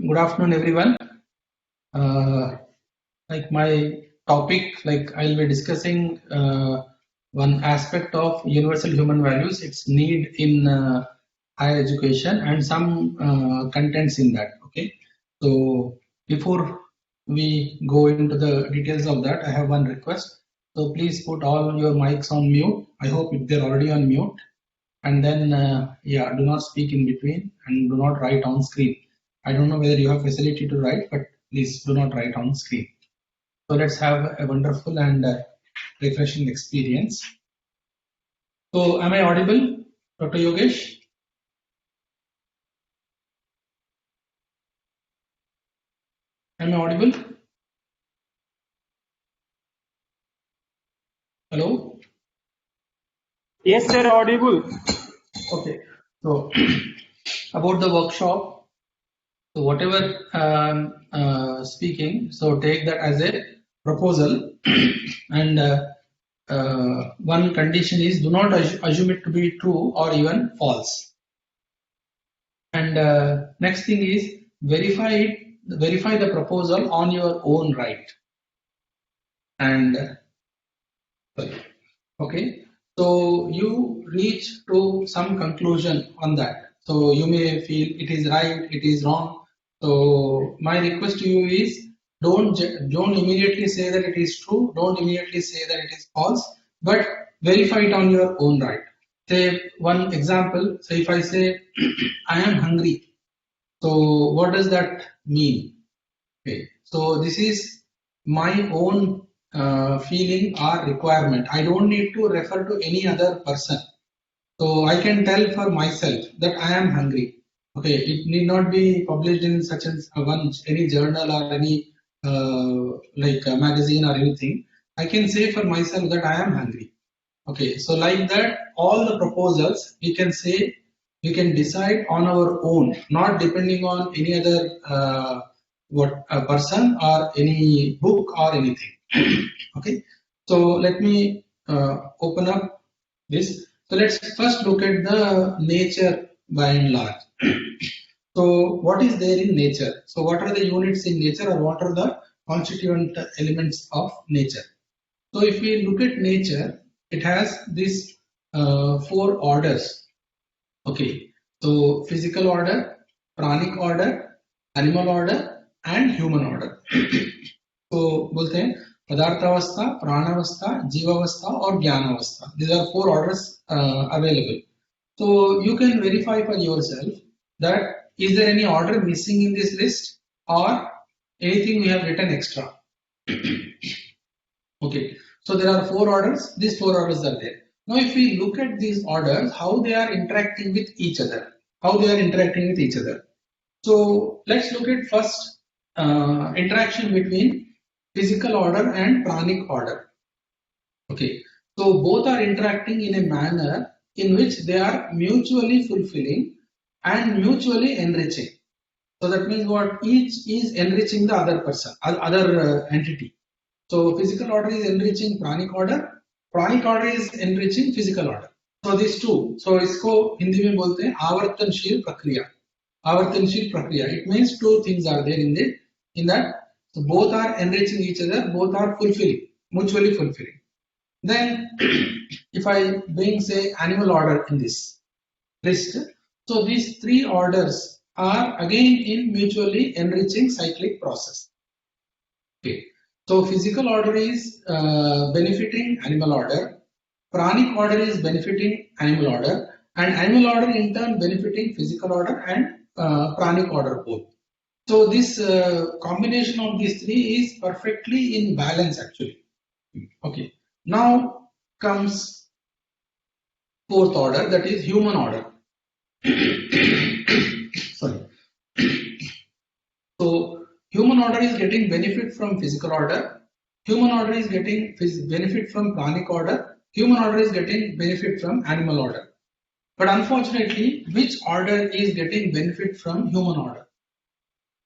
Good afternoon, everyone. Like my topic, like I'll be discussing one aspect of universal human values, its need in higher education, and some contents in that. Okay, so before we go into the details of that, I have one request. So please put all your mics on mute. I hope if they're already on mute, and then yeah, do not speak in between and do not write on screen. I don't know whether you have facility to write, but please do not write on screen. So let's have a wonderful and refreshing experience. So am I audible, Dr. Yogesh? Am I audible? Hello? Yes, sir, audible. Okay. So about the workshop, so whatever speaking, so take that as a proposal and one condition is do not assume it to be true or even false. And next thing is verify the proposal on your own right. And okay, so you reach to some conclusion on that. So you may feel it is right, it is wrong. So my request to you is don't immediately say that it is true, don't immediately say that it is false, but verify it on your own right. Say one example, so if I say I am hungry, so what does that mean? Okay, so this is my own feeling or requirement. I don't need to refer to any other person. So I can tell for myself that I am hungry. Okay, it need not be published in such as any journal or any like a magazine or anything. I can say for myself that I am hungry. Okay, so like that, all the proposals we can say we can decide on our own, not depending on any other what a person or any book or anything. Okay, so let me open up this. So let's first look at the nature by and large. So what is there in nature? So what are the units in nature, or what are the constituent elements of nature? So if we look at nature, it has these four orders. Okay, so physical order, pranic order, animal order, and human order. So बोलते हैं पदार्थावस्था, प्राणावस्था, जीवावस्था और ज्ञानावस्था. These are four orders available. So you can verify for yourself that is there any order missing in this list or anything we have written extra. Okay, so there are four orders. These four orders are there. Now, if we look at these orders, how they are interacting with each other, So let's look at first interaction between physical order and pranic order. Okay, so both are interacting in a manner in which they are mutually fulfilling and mutually enriching. So that means what each is enriching the other person, other entity. So physical order is enriching pranic order is enriching physical order. So these two, so इसको हिंदी में बोलते हैं आवर्तनशील प्रक्रिया. It means two things are there in that. So both are enriching each other, both are fulfilling, mutually fulfilling. Then if I bring say animal order in this list, so these three orders are again in mutually enriching cyclic process. Okay. So physical order is benefiting animal order, pranic order is benefiting animal order, and animal order in turn benefiting physical order and pranic order both. So this combination of these three is perfectly in balance actually. Okay. Now comes fourth order, that is human order. Sorry. So human order is getting benefit from physical order, human order is getting benefit from pranic order, human order is getting benefit from animal order. But unfortunately, which order is getting benefit from human order?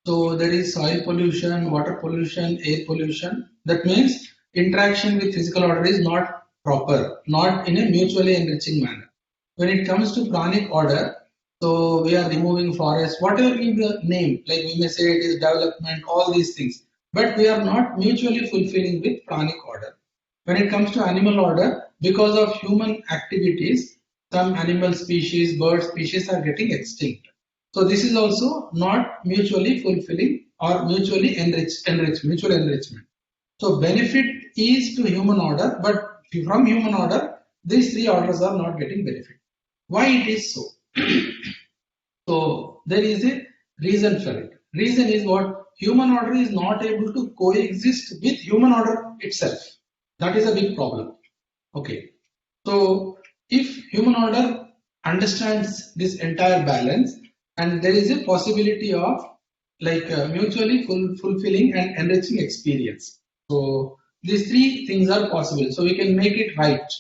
So there is soil pollution, water pollution, air pollution. That means interaction with physical order is not proper, not in a mutually enriching manner. When it comes to pranic order, So we are removing forest, whatever be the name, like we may say it is development, all these things. But we are not mutually fulfilling with pranic order. When it comes to animal order, because of human activities, some animal species, bird species are getting extinct. So this is also not mutually fulfilling or mutually mutual enrichment. So benefit is to human order, but from human order, these three orders are not getting benefit. Why it is so? So there is a reason for it. Reason is what? Human order is not able to coexist with human order itself. That is a big problem. Okay. So if human order understands this entire balance, and there is a possibility of like mutually fulfilling and enriching experience. So these three things are possible. So we can make it right.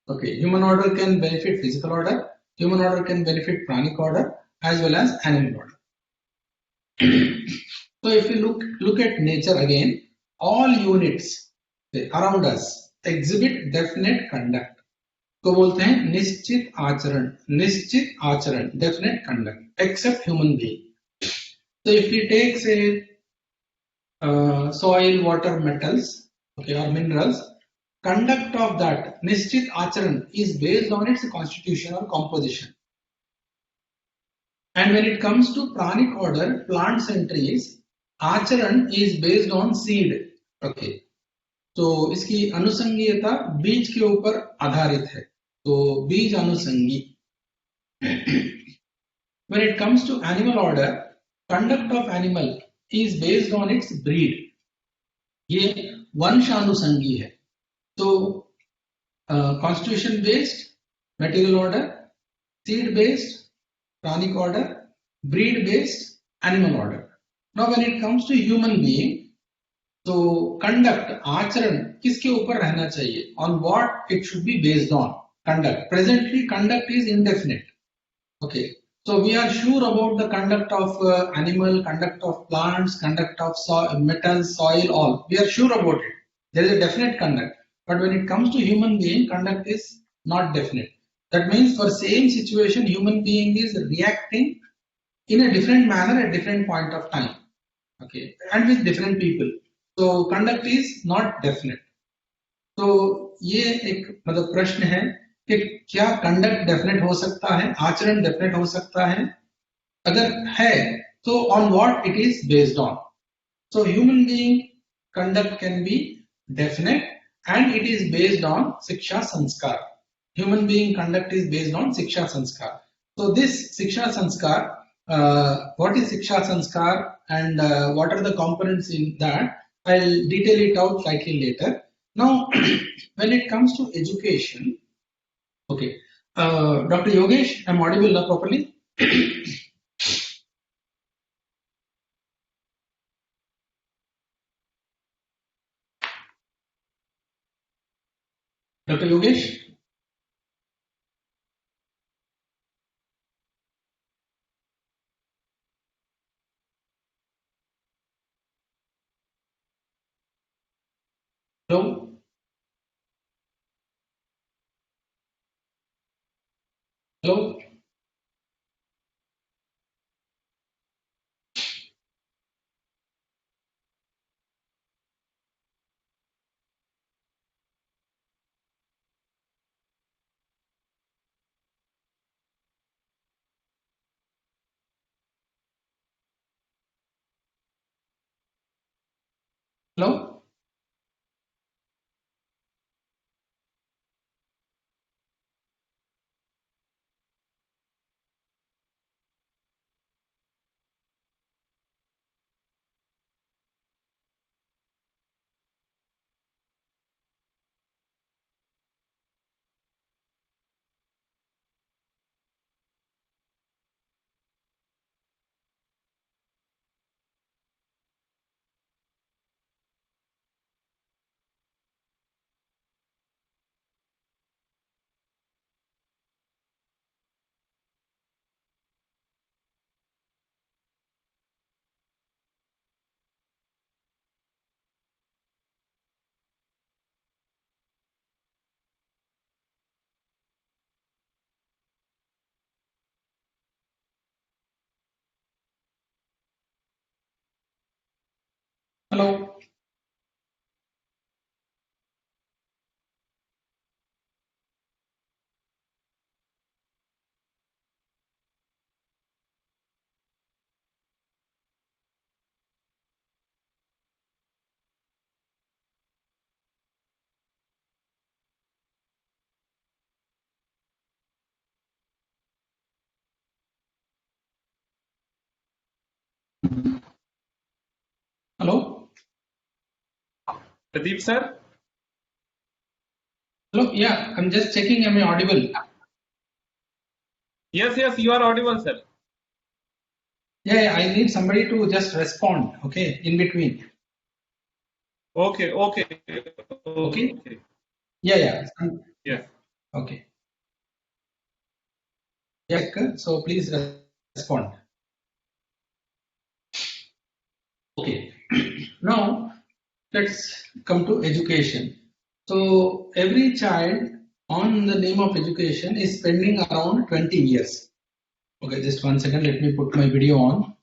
Okay, human order can benefit physical order, human order can benefit pranic order as well as animal order. So if you look at nature again, all units around us exhibit definite conduct. को बोलते हैं निश्चित आचरण definite conduct except human being. So if we take say soil, water, metals, okay, or minerals, conduct of that nischit acharan is based on its constitution or composition. And when it comes to pranic order, plants and trees, acharan is based on seed. Okay. तो इसकी अनुसंगीयता बीज के ऊपर आधारित है. तो बीज अनुसंगी. When it comes to animal order, conduct of animal is based on its breed. ये वंशानुसंगी है. तो constitution based material order, seed based pranic order, breed based animal order. Now when it comes to human being, तो conduct आचरण किसके ऊपर रहना चाहिए? On what it should be based on? Conduct. Presently conduct is indefinite. Okay. So we are sure about the conduct of animal, conduct of plants, conduct of metal, soil, all. We are sure about it. There is a definite conduct. But when it comes to human being, conduct is not definite. That means for same situation, human being is reacting in a different manner at different point of time. Okay. And with different people. So conduct is not definite. तो ये एक मतलब प्रश्न है कि क्या conduct definite हो सकता है, आचरण डेफिनेट हो सकता है? अगर है तो on what it is based on. So human being conduct can be definite and it is based on शिक्षा संस्कार. Human being conduct is based on शिक्षा संस्कार. So this Siksha Sanskar, what is Siksha Sanskar and what are the components in that? I'll detail it out slightly later. Now, when it comes to education, okay, Dr. Yogesh, I'm audible now properly? Dr. Yogesh? Hello? Hello? Hello? Hello. Hello. Pradeep sir? Hello. Yeah, I'm just checking. Am I audible? Yes, yes, you are audible, sir. Yeah, I need somebody to just respond. Okay, in between. Okay, okay, Okay. okay. Yeah. Yes. Okay. Yeah. So please respond. Okay. Now let's come to education. So every child on the name of education is spending around 20 years. Okay, just 1 second. Let me put my video on.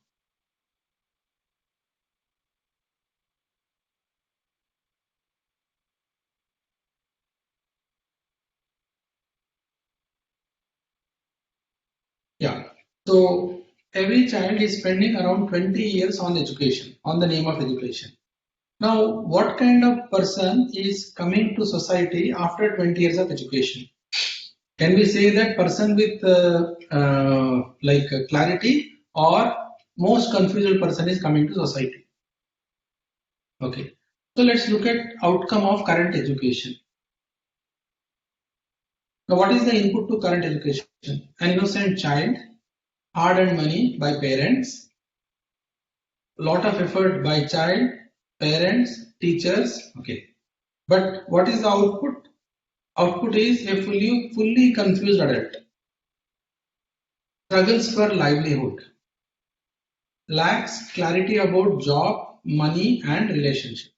Yeah. So every child is spending around 20 years on education, on the name of education. Now, what kind of person is coming to society after 20 years of education? Can we say that person with clarity, or most confused person is coming to society? Okay. So let's look at outcome of current education. Now, what is the input to current education? An innocent child, hard-earned money by parents, lot of effort by child, parents, teachers. Okay. But what is the output? Output is a fully confused adult. Struggles for livelihood. Lacks clarity about job, money, and relationship.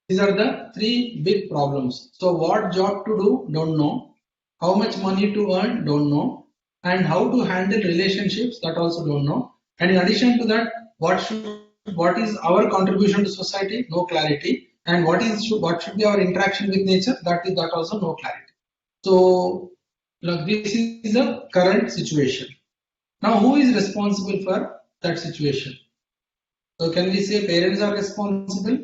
These are the three big problems. So what job to do, don't know. How much money to earn, don't know. And how to handle relationships, that also don't know. And in addition to that, what is our contribution to society? No clarity. And what should be our interaction with nature? That also no clarity. So look, this is the current situation. Now, who is responsible for that situation? So can we say parents are responsible?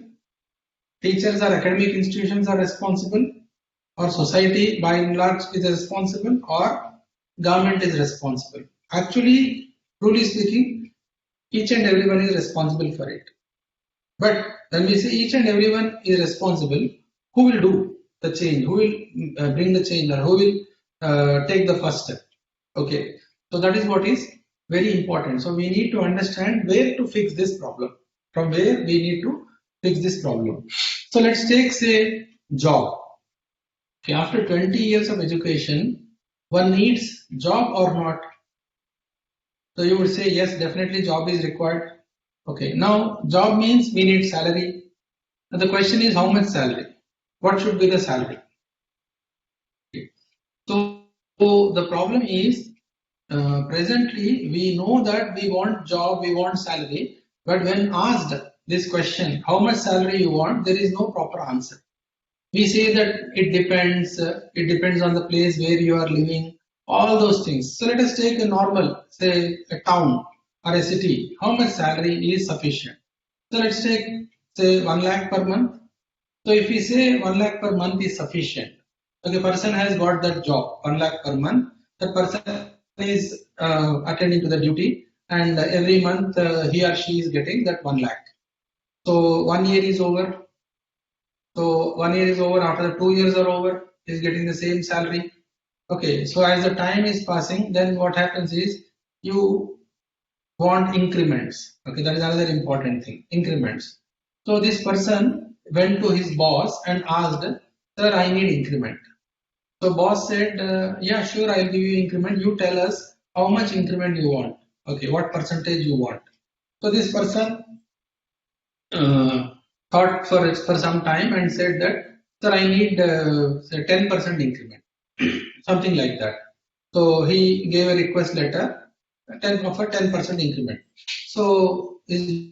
Teachers or academic institutions are responsible, or society by and large is responsible, or government is responsible? Actually, truly speaking, each and everyone is responsible for it. But when we say each and everyone is responsible, who will do the change? Who will bring the change, or who will take the first step? Okay, so that is what is very important. So we need to understand where to fix this problem, from where we need to fix this problem. So let's take, say, job. Okay, after 20 years of education, one needs job or not? So you would say yes, definitely job is required. Okay, now job means we need salary. Now the question is how much salary? What should be the salary? Okay. So the problem is, presently we know that we want job, we want salary, but when asked this question, how much salary you want, there is no proper answer. We say that it depends on the place where you are living, all those things. So let us take a normal, say a town or a city. How much salary is sufficient? So let's take, say, 1 lakh per month. So if we say 1 lakh per month is sufficient, okay, person has got that job, 1 lakh per month, that person is attending to the duty, and every month he or she is getting that 1 lakh. So 1 year is over. So 1 year is over, after the 2 years are over, he is getting the same salary. Okay, so as the time is passing, then what happens is you want increments. Okay, that is another important thing, increments. So this person went to his boss and asked, sir, I need increment. So boss said, yeah, sure, I'll give you increment. You tell us how much increment you want. Okay, what percentage you want. So this person uh, thought for some time and said that, sir, I need say 10% increment, something like that. So he gave a request letter, 10% increment. So his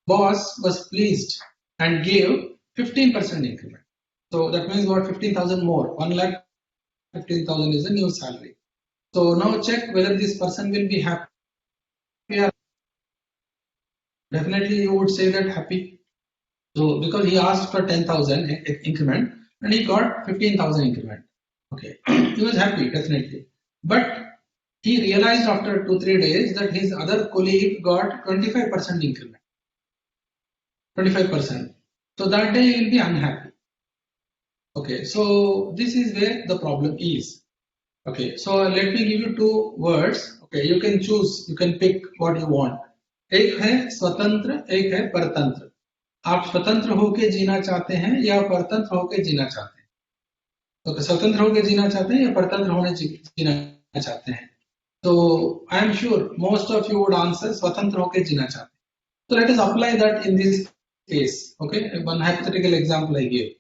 boss was pleased and gave 15% increment. So that means what, 15,000 more, 1,15,000 is the new salary. So now check whether this person will be happy. Definitely you would say that happy. So because he asked for 10,000 increment and he got 15,000 increment. Okay, he was happy definitely. But he realized after 2-3 days that his other colleague got 25% increment. 25%. So that day he will be unhappy. Okay, so this is where the problem is. Okay, so let me give you two words. Okay, you can choose, you can pick what you want. एक है स्वतंत्र, एक है परतंत्र. आप स्वतंत्र होके जीना चाहते हैं या परतंत्र होके जीना चाहते हैं? तो स्वतंत्र होके जीना चाहते हैं या परतंत्र होने जीना चाहते हैं? So I am sure most of you would answer स्वतंत्र होके जीना चाहते हैं. So let us apply that in this case. Okay, one hypothetical example I gave.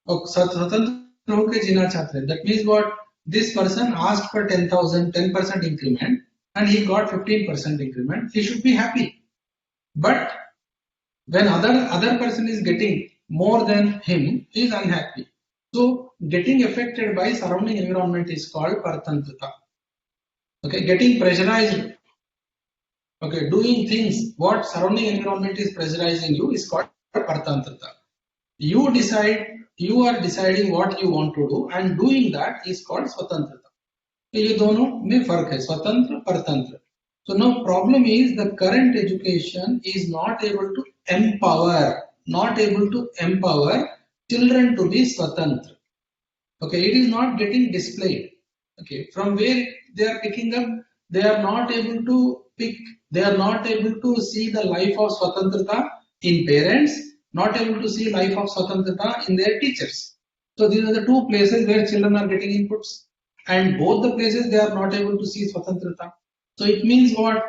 स्वतंत्र होके जीना चाहते हैं. That means what? This person asked for 10,000, 10% increment, and he got 15% increment. He should be happy. But when other person is getting more than him, he is unhappy. So getting affected by surrounding environment is called paratantrata. Okay, getting pressurized. Okay, doing things what surrounding environment is pressurizing you is called paratantrata. You are deciding what you want to do, and doing that is called swatantrata. तो ये दोनों में फर्क है, स्वतंत्र परतंत्र. So now problem is the current education is not able to empower children to be swatantra. Okay, it is not getting displayed. Okay, from where they are picking up, they are not able to pick, they are not able to see the life of swatantrata in parents, not able to see life of swatantrata in their teachers. So these are the two places where children are getting inputs, and both the places they are not able to see swatantrata. So it means what?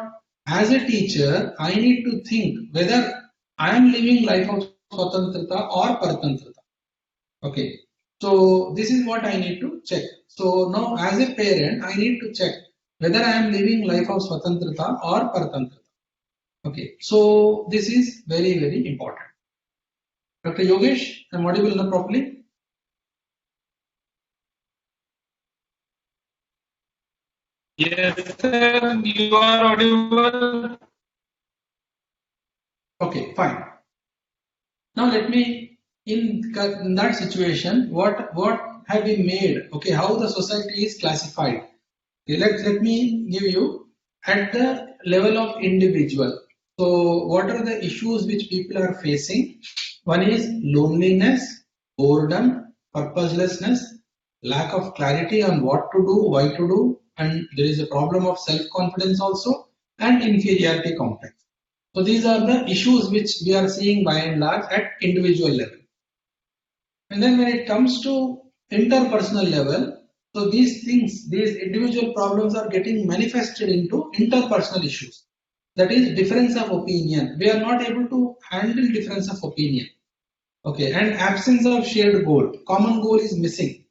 As a teacher, I need to think whether I am living life of swatantrata or paratantrata. Okay. So this is what I need to check. So now as a parent, I need to check whether I am living life of swatantrata or paratantrata. Okay. So this is very, very important. Dr. Yogesh, am I audible enough properly? Yes, sir, you are audible. Okay, fine. Now let me, in that situation, what have we made? Okay, how the society is classified. Okay, let me give you at the level of individual. So what are the issues which people are facing? One is loneliness, boredom, purposelessness, lack of clarity on what to do, why to do, and there is a problem of self-confidence also, and inferiority complex. So these are the issues which we are seeing by and large at individual level. And then when it comes to interpersonal level, so these things, these individual problems are getting manifested into interpersonal issues. That is difference of opinion. We are not able to handle difference of opinion. Okay, and absence of shared goal. Common goal is missing.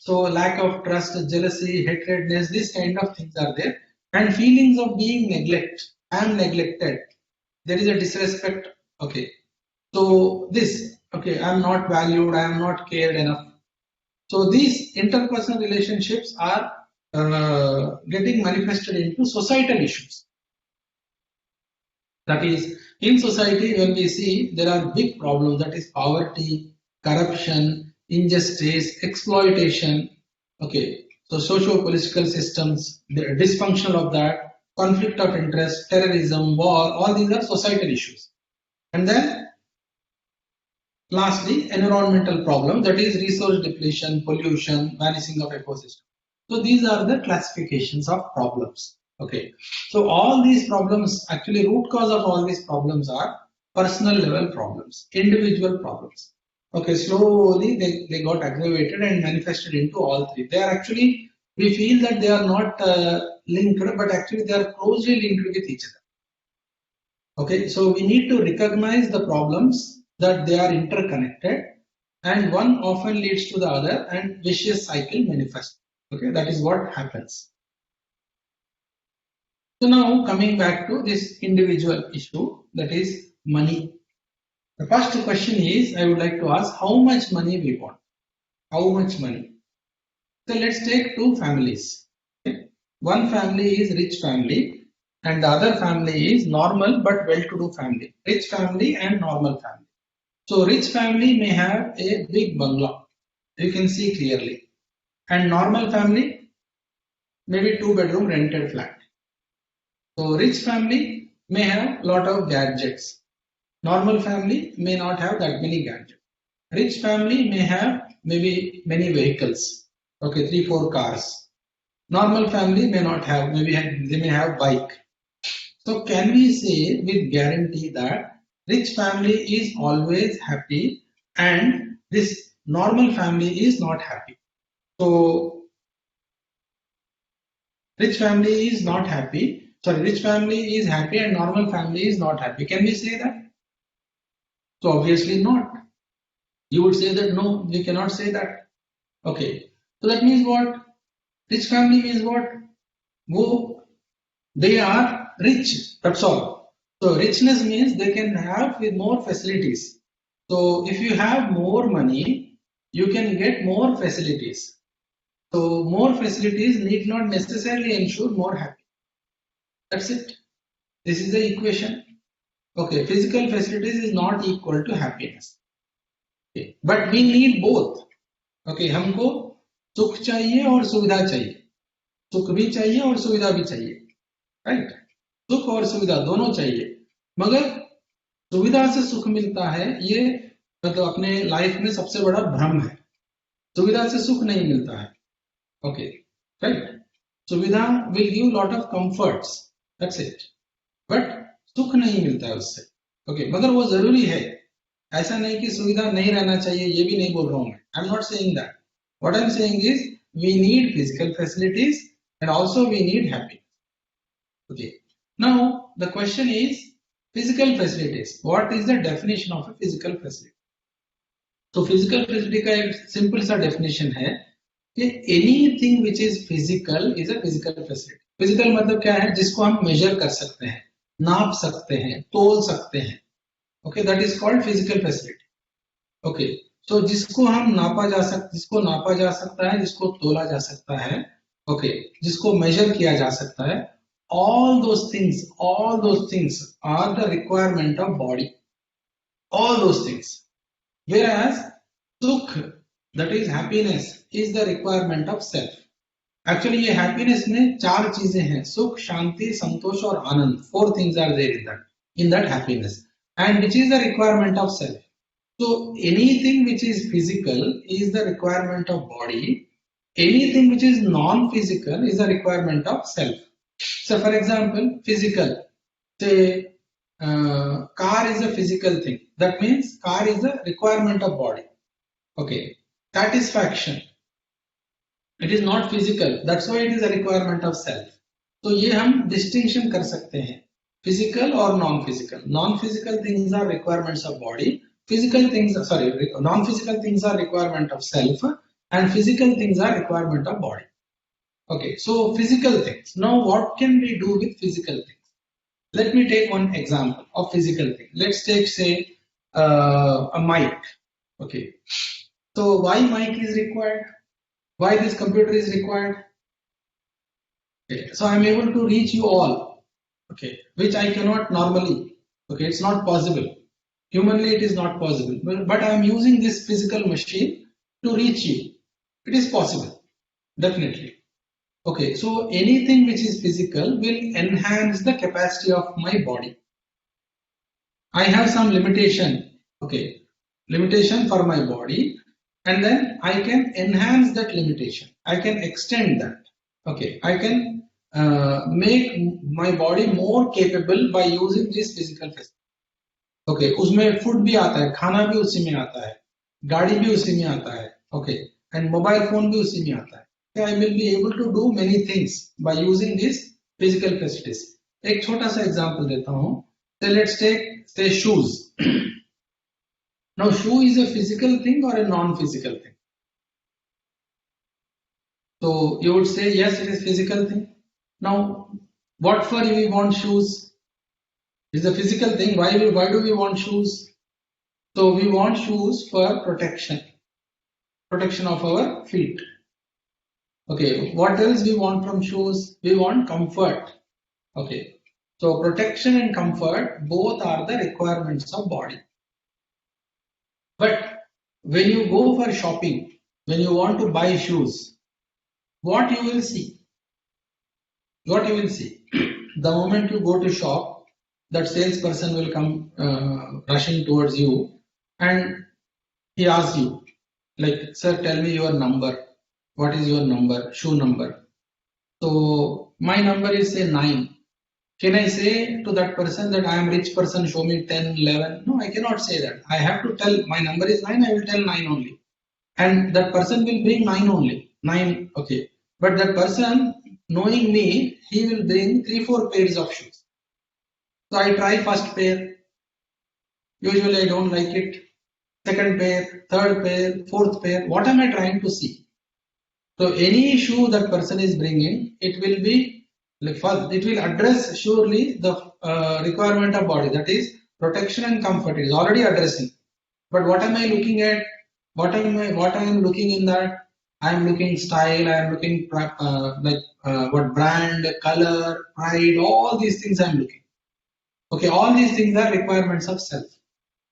So lack of trust, jealousy, hatredness, this kind of things are there. And feelings of being neglected. I am neglected. There is a disrespect. Okay. So this, okay, I am not valued, I am not cared enough. So these interpersonal relationships are getting manifested into societal issues. That is, in society, when we see there are big problems, that is poverty, corruption, injustice, exploitation. Okay, so socio-political systems, the dysfunction of that, conflict of interest, terrorism, war, all these are societal issues. And then lastly, environmental problems, that is resource depletion, pollution, vanishing of ecosystem. So these are the classifications of problems. Okay, so all these problems, actually root cause of all these problems are personal level problems, individual problems. Okay, slowly they got aggravated and manifested into all three. They are actually, we feel that they are not linked, but actually they are closely linked with each other. Okay, so we need to recognize the problems, that they are interconnected, and one often leads to the other and vicious cycle manifests. Okay, that is what happens. So now coming back to this individual issue, that is money. The first question is, I would like to ask how much money we want. How much money? So let's take two families. Okay? One family is rich family and the other family is normal but well-to-do family. Rich family and normal family. So rich family may have a big bungalow. You can see clearly. And normal family, maybe two-bedroom rented flat. So rich family may have lot of gadgets. Normal family may not have that many gadgets. Rich family may have maybe many vehicles. Okay, 3, 4 cars. Normal family may not have, they may have bike. So can we say with guarantee that rich family is always happy and this normal family is not happy? So rich family is not happy. Sorry, rich family is happy and normal family is not happy. Can we say that? So obviously not. You would say that no, we cannot say that. Okay. So that means what? Rich family means what? Wo, they are rich. That's all. So richness means they can have with more facilities. So if you have more money, you can get more facilities. So more facilities need not necessarily ensure more happiness. That's it. This is the equation. Okay, physical facilities is not equal to happiness. Okay, but we need both. Okay, हमको सुख चाहिए और सुविधा चाहिए. सुख भी चाहिए और सुविधा भी चाहिए. राइट? सुख और सुविधा दोनों चाहिए. मगर सुविधा से सुख मिलता है ये मतलब अपने लाइफ में सबसे बड़ा भ्रम है. सुविधा से सुख नहीं मिलता है. Okay, right? सुविधा will give lot of comforts. That's it. But सुख नहीं मिलता है उससे. ओके, मगर वो जरूरी है. ऐसा नहीं कि सुविधा नहीं रहना चाहिए, ये भी नहीं बोल रहा हूं मैं. I am not saying that. What I am saying is we need physical facilities and also we need happiness. Okay, now the question is physical facilities. What is the definition of a physical facility? तो physical facility का एक simple सा definition है कि anything which is physical is a physical facility. Physical मतलब क्या है? जिसको हम मेजर कर सकते हैं, नाप सकते हैं, तोल सकते हैं. Okay, that is called physical facility. Okay, तो जिसको नापा जा सकता है, जिसको तोला जा सकता है, ओके, जिसको मेजर किया जा सकता है, all those things are the requirement of body. All those things. Whereas sukh, that is happiness, is the requirement of self. Actually ये हैप्पीनेस में चार चीजें हैं: सुख, शांति, संतोष और आनंद. 4 things are there in that happiness, and which is the requirement of self. So anything which is physical is the requirement of body. Anything which is non-physical is the requirement of self. So for example, physical, say car is a physical thing. That means car is a requirement of body. Okay, satisfaction, it is not physical, that's why it is a requirement of self. तो ये हम distinction कर सकते हैं physical और non physical. Non physical things are requirements of body, physical things non physical things are requirement of self and physical things are requirement of body. Okay, so physical things. Now what can we do with physical things? Let me take one example of physical thing. Let's take, say, a mic. Okay, so why mic is required? Why this computer is required? Okay, so I'm able to reach you all, okay, which I cannot normally. Okay, it's not possible. Humanly it is not possible, but I am using this physical machine to reach you. It is possible, definitely. Okay, so anything which is physical will enhance the capacity of my body. I have some limitation, okay, limitation for my body, and then I can enhance that limitation. I can extend that. Okay, I can make my body more capable by using this physical facility. Okay, उसमें food भी आता है, खाना भी उसी में आता है, गाड़ी भी उसी में आता है. Okay, and mobile phone भी उसी में आता है. I will be able to do many things by using these physical facilities. एक छोटा सा एग्जांपल देता हूँ. So let's take, say, shoes. Now, shoe is a physical thing or a non-physical thing? So you would say yes, it is physical thing. Now, what for we want shoes? It's a physical thing. Why do we want shoes? So we want shoes for protection of our feet. Okay, what else we want from shoes? We want comfort. Okay, so protection and comfort both are the requirements of body. But when you go for shopping, when you want to buy shoes, what you will see? What you will see? The moment you go to shop, that salesperson will come rushing towards you and he asks you, like, sir, tell me your number. What is your number? Shoe number. So my number is say 9. Can I say to that person that I am rich person, show me 10, 11? No, I cannot say that. I have to tell my number is 9, I will tell 9 only. And that person will bring 9 only. 9, okay. But that person, knowing me, he will bring 3-4 pairs of shoes. So I try first pair. Usually I don't like it. Second pair, third pair, fourth pair. What am I trying to see? So any shoe that person is bringing, it will be like first, it will address surely the requirement of body, that is protection and comfort. It is already addressing. But what am I looking at? What I am looking in that? I am looking style. I am looking what brand, color, pride. All these things I am looking. Okay, all these things are requirements of self.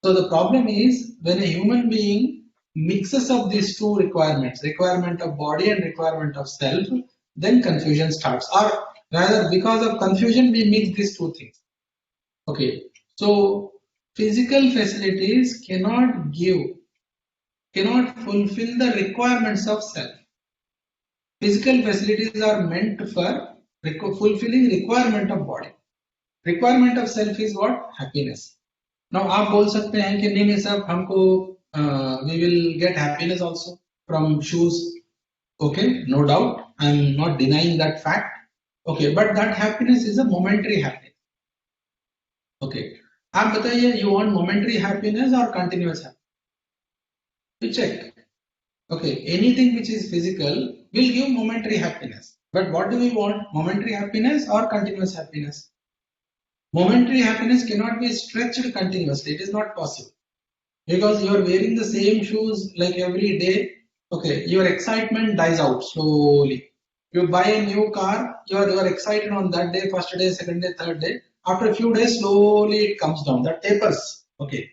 So the problem is when a human being mixes up these two requirements, requirement of body and requirement of self, then confusion starts. Or rather, because of confusion, we mix these two things. Okay, so physical facilities cannot fulfill the requirements of self. Physical facilities are meant for fulfilling requirement of body. Requirement of self is what? Happiness. Now आप बोल सकते हैं कि नहीं sir, हमको we will get happiness also from shoes. Okay, no doubt. I'm not denying that fact. Okay, but that happiness is a momentary happiness. Okay, आप बताइए, you want momentary happiness or continuous happiness? You check. Okay, anything which is physical will give momentary happiness. But what do we want? Momentary happiness or continuous happiness? Momentary happiness cannot be stretched continuously. It is not possible. Because you are wearing the same shoes like every day. Okay, your excitement dies out slowly. You buy a new car, you are excited on that day, first day, second day, third day. After a few days, slowly it comes down. That tapers. Okay.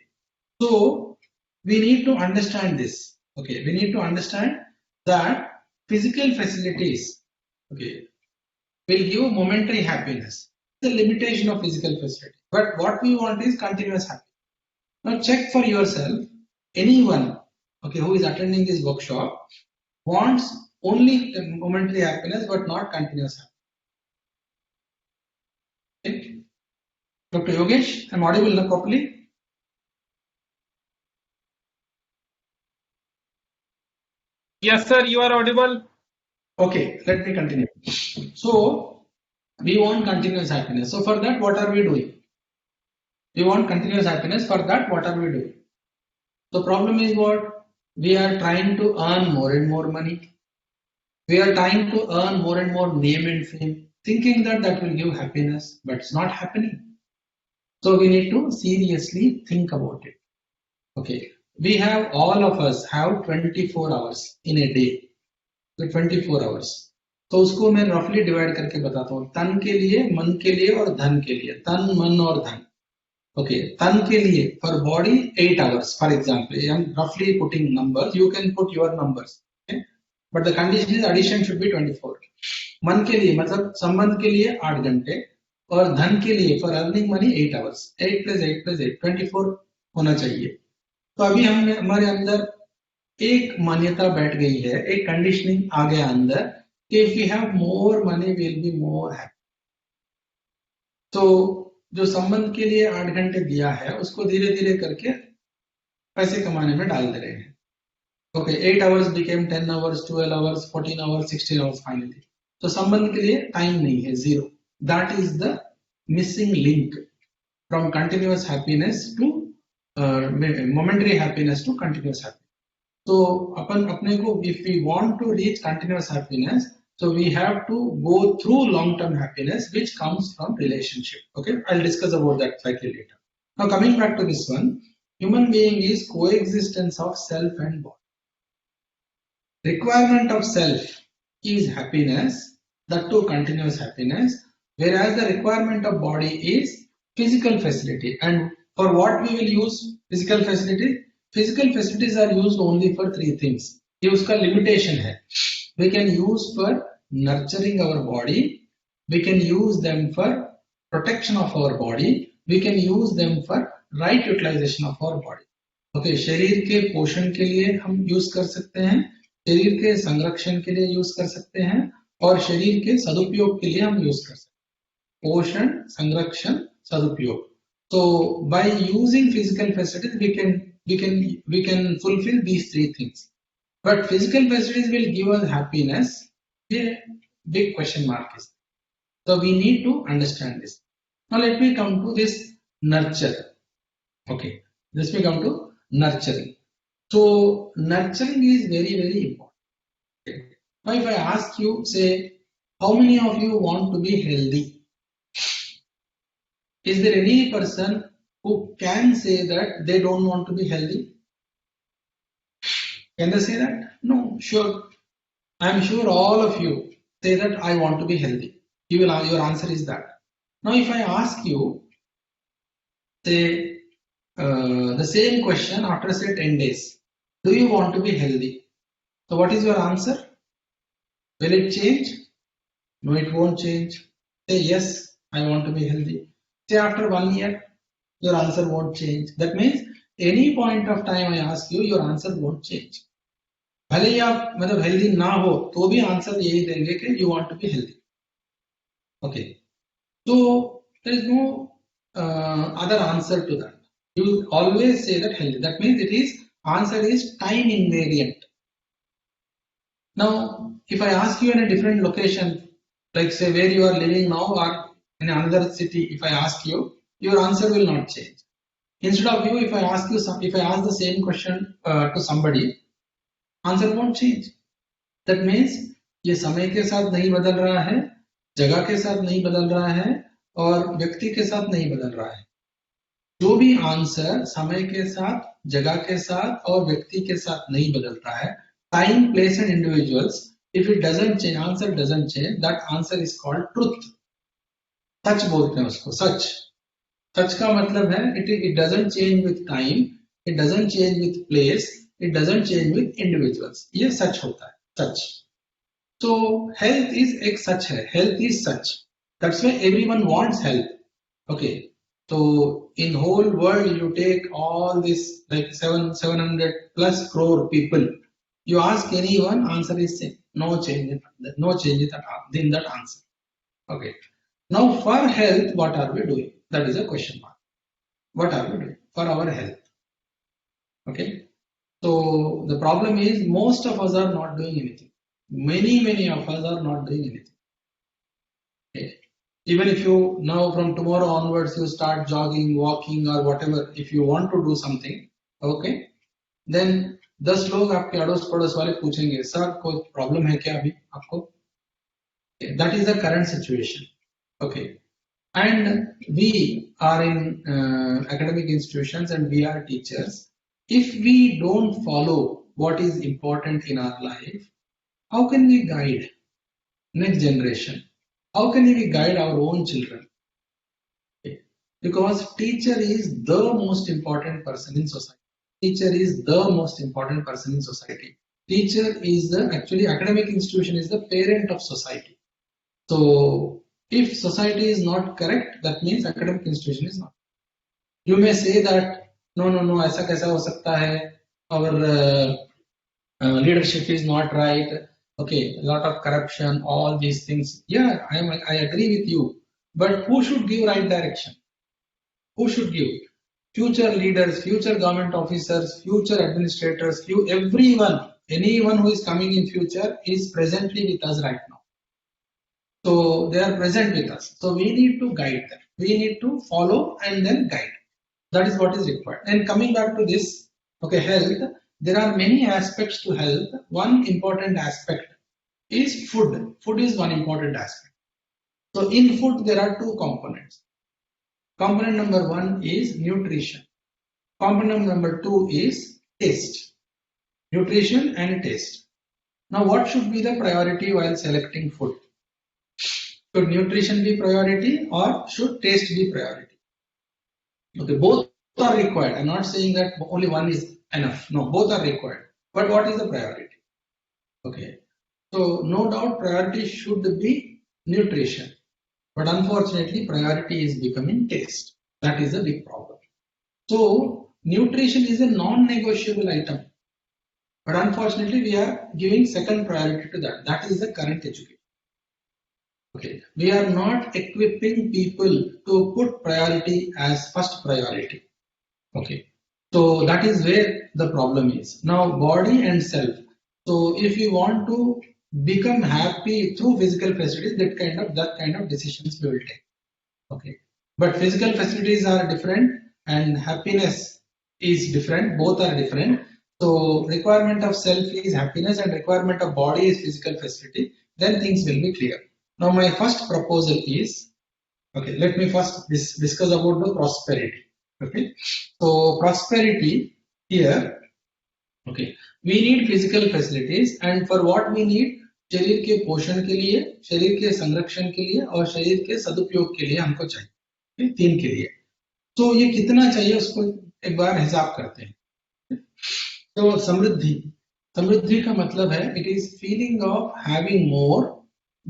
So we need to understand this. Okay, we need to understand that physical facilities, okay, will give momentary happiness. The limitation of physical facility. But what we want is continuous happiness. Now check for yourself. Anyone, okay, who is attending this workshop wants only momentary happiness but not continuous happiness. Okay. Dr. Yogesh, I'm audible now properly? Yes, sir, you are audible. Okay, let me continue. So, we want continuous happiness. So, for that, what are we doing? We want continuous happiness. For that, what are we doing? The problem is what? We are trying to earn more and more money. We are trying to earn more and more name and fame, thinking that that will give happiness, but it's not happening. So, we need to seriously think about it. Okay. We have, all of us have 24 hours in a day. So 24 hours. तो उसको मैं रफली divide करके बताता हूँ, तन के लिए, मन के लिए और धन के लिए. तन, मन और धन. Okay, तन के लिए for body 8 hours. For example, I am roughly putting numbers. You can put your numbers. Okay? But the condition is addition should be 24. मन के लिए मतलब संबंध के लिए 8 घंटे और धन के लिए for earning money 8 hours. 8 plus 8 plus 8 24 होना चाहिए. तो अभी हमारे अंदर एक मान्यता बैठ गई है, एक कंडीशनिंग आ गया अंदर कि if we have more money we will be more happy. तो जो संबंध के लिए 8 घंटे दिया है उसको धीरे धीरे करके पैसे कमाने में डाल दे रहे हैं. Okay, 8 hours became 10 hours, 12 hours, 14 hours, 16 hours finally. तो संबंध के लिए टाइम नहीं है, zero. That is the missing link from continuous happiness to momentary happiness to continuous happiness. So अपन अपने को, if we want to reach continuous happiness, so we have to go through long-term happiness which comes from relationship. Okay, I'll discuss about that slightly later. Now coming back to this one, Human being is coexistence of self and body. Requirement of self is happiness, that too continuous happiness, whereas the requirement of body is physical facility. And for what we will use physical facility? Physical facilities are used only for three things. ये उसका limitation है. We can use for nurturing our body, we can use them for protection of our body, we can use them for right utilization of our body. Okay, शरीर के पोषण के लिए हम use कर सकते हैं, शरीर के संरक्षण के लिए यूज कर सकते हैं और शरीर के सदुपयोग के लिए हम यूज कर सकते हैं. पोषण, संरक्षण, सदुपयोग. So by using physical facilities we can fulfill these three things. But physical facilities will give us happiness. A big question mark is. So we need to understand this. Now let me come to this nurture. Okay, let me come to nurturing. So nurturing is very, very important. Okay. Now if I ask you, say, how many of you want to be healthy? Is there any person who can say that they don't want to be healthy? Can they say that? No, sure. I am sure all of you say that I want to be healthy. Your answer is that. Now if I ask you, say, the same question after say 10 days. Do you want to be healthy? So what is your answer? Will it change? No, it won't change. Say yes, I want to be healthy. Say after 1 year, your answer won't change. That means any point of time I ask you, your answer won't change. भले ही आप मतलब healthy ना हो तो भी answer यही देंगे कि you want to be healthy. Okay. So there is no other answer to that. You always say that healthy. That means it is answer is time invariant. Now, if I ask you in a different location, like say where you are living now or in another city, if I ask you, your answer will not change. Instead of you, if I ask the same question to somebody, answer won't change. That means ये समय के साथ नहीं बदल रहा है, जगह के साथ नहीं बदल रहा है और व्यक्ति के साथ नहीं बदल रहा है. जो भी आंसर समय के साथ, जगह के साथ और व्यक्ति के साथ नहीं बदलता है, time, place and individuals, if it doesn't change, answer doesn't change, that answer is called truth. सच बोलते हैं उसको, सच. सच का मतलब है it doesn't change with time, it doesn't change with place, it doesn't change with individuals. ये सच होता है, सच. So health is एक सच है, health is such. That's why everyone wants health. Okay. So in whole world you take all this like 700 plus crore people. You ask anyone, answer is same. No change in that answer. Okay. Now for health, what are we doing? That is a question mark. What are we doing for our health? Okay. So the problem is most of us are not doing anything. Many of us are not doing anything. Okay. Even if you now from tomorrow onwards you start jogging, walking or whatever, if you want to do something, okay, then 10 लोग आपके अड़ोस पड़ोस वाले पूछेंगे sir कोई problem है क्या अभी आपको? That is the current situation. Okay. And we are in academic institutions and we are teachers. If we don't follow what is important in our life, how can we guide next generation? How can we guide our own children? Okay. Because teacher is the most important person in society. Teacher is the most important person in society. Teacher is actually academic institution is the parent of society. So if society is not correct, that means academic institution is not. You may say that no, ऐसा कैसा हो सकता है? Our leadership is not right. Okay, a lot of corruption, all these things. Yeah, I agree with you. But who should give right direction? Who should give? Future leaders, future government officers, future administrators, everyone, anyone who is coming in future is presently with us right now. So they are present with us. So we need to guide them. We need to follow and then guide. That is what is required. And coming back to this, okay, health, there are many aspects to health. One important aspect is food. Food is one important aspect. So in food, there are two components. Component number one is nutrition. Component number 2 is taste, nutrition and taste. Now, what should be the priority while selecting food? Should nutrition be priority or should taste be priority? Okay, both are required. I'm not saying that only one is enough. No, both are required. But what is the priority? Okay, so no doubt priority should be nutrition. But unfortunately, priority is becoming taste. That is a big problem. So, nutrition is a non-negotiable item. But unfortunately, we are giving second priority to that. That is the current education. Okay, we are not equipping people to put priority as first priority. Okay, so that is where the problem is. Now, body and self. So, if you want to become happy through physical facilities, that kind of decisions we will take. Okay, but physical facilities are different and happiness is different. Both are different. So, requirement of self is happiness and requirement of body is physical facility. Then things will be clear. Now, my first proposal is, okay, let me first discuss about the prosperity. Okay, so prosperity here, okay, we need physical facilities and for what we need, शरीर के पोषण के लिए, शरीर के संरक्षण के लिए और शरीर के सदुपयोग के लिए हमको चाहिए, तीन के लिए. तो ये कितना चाहिए उसको एक बार हिसाब करते हैं. तो समृद्धि, समृद्धि का मतलब है it is feeling of having more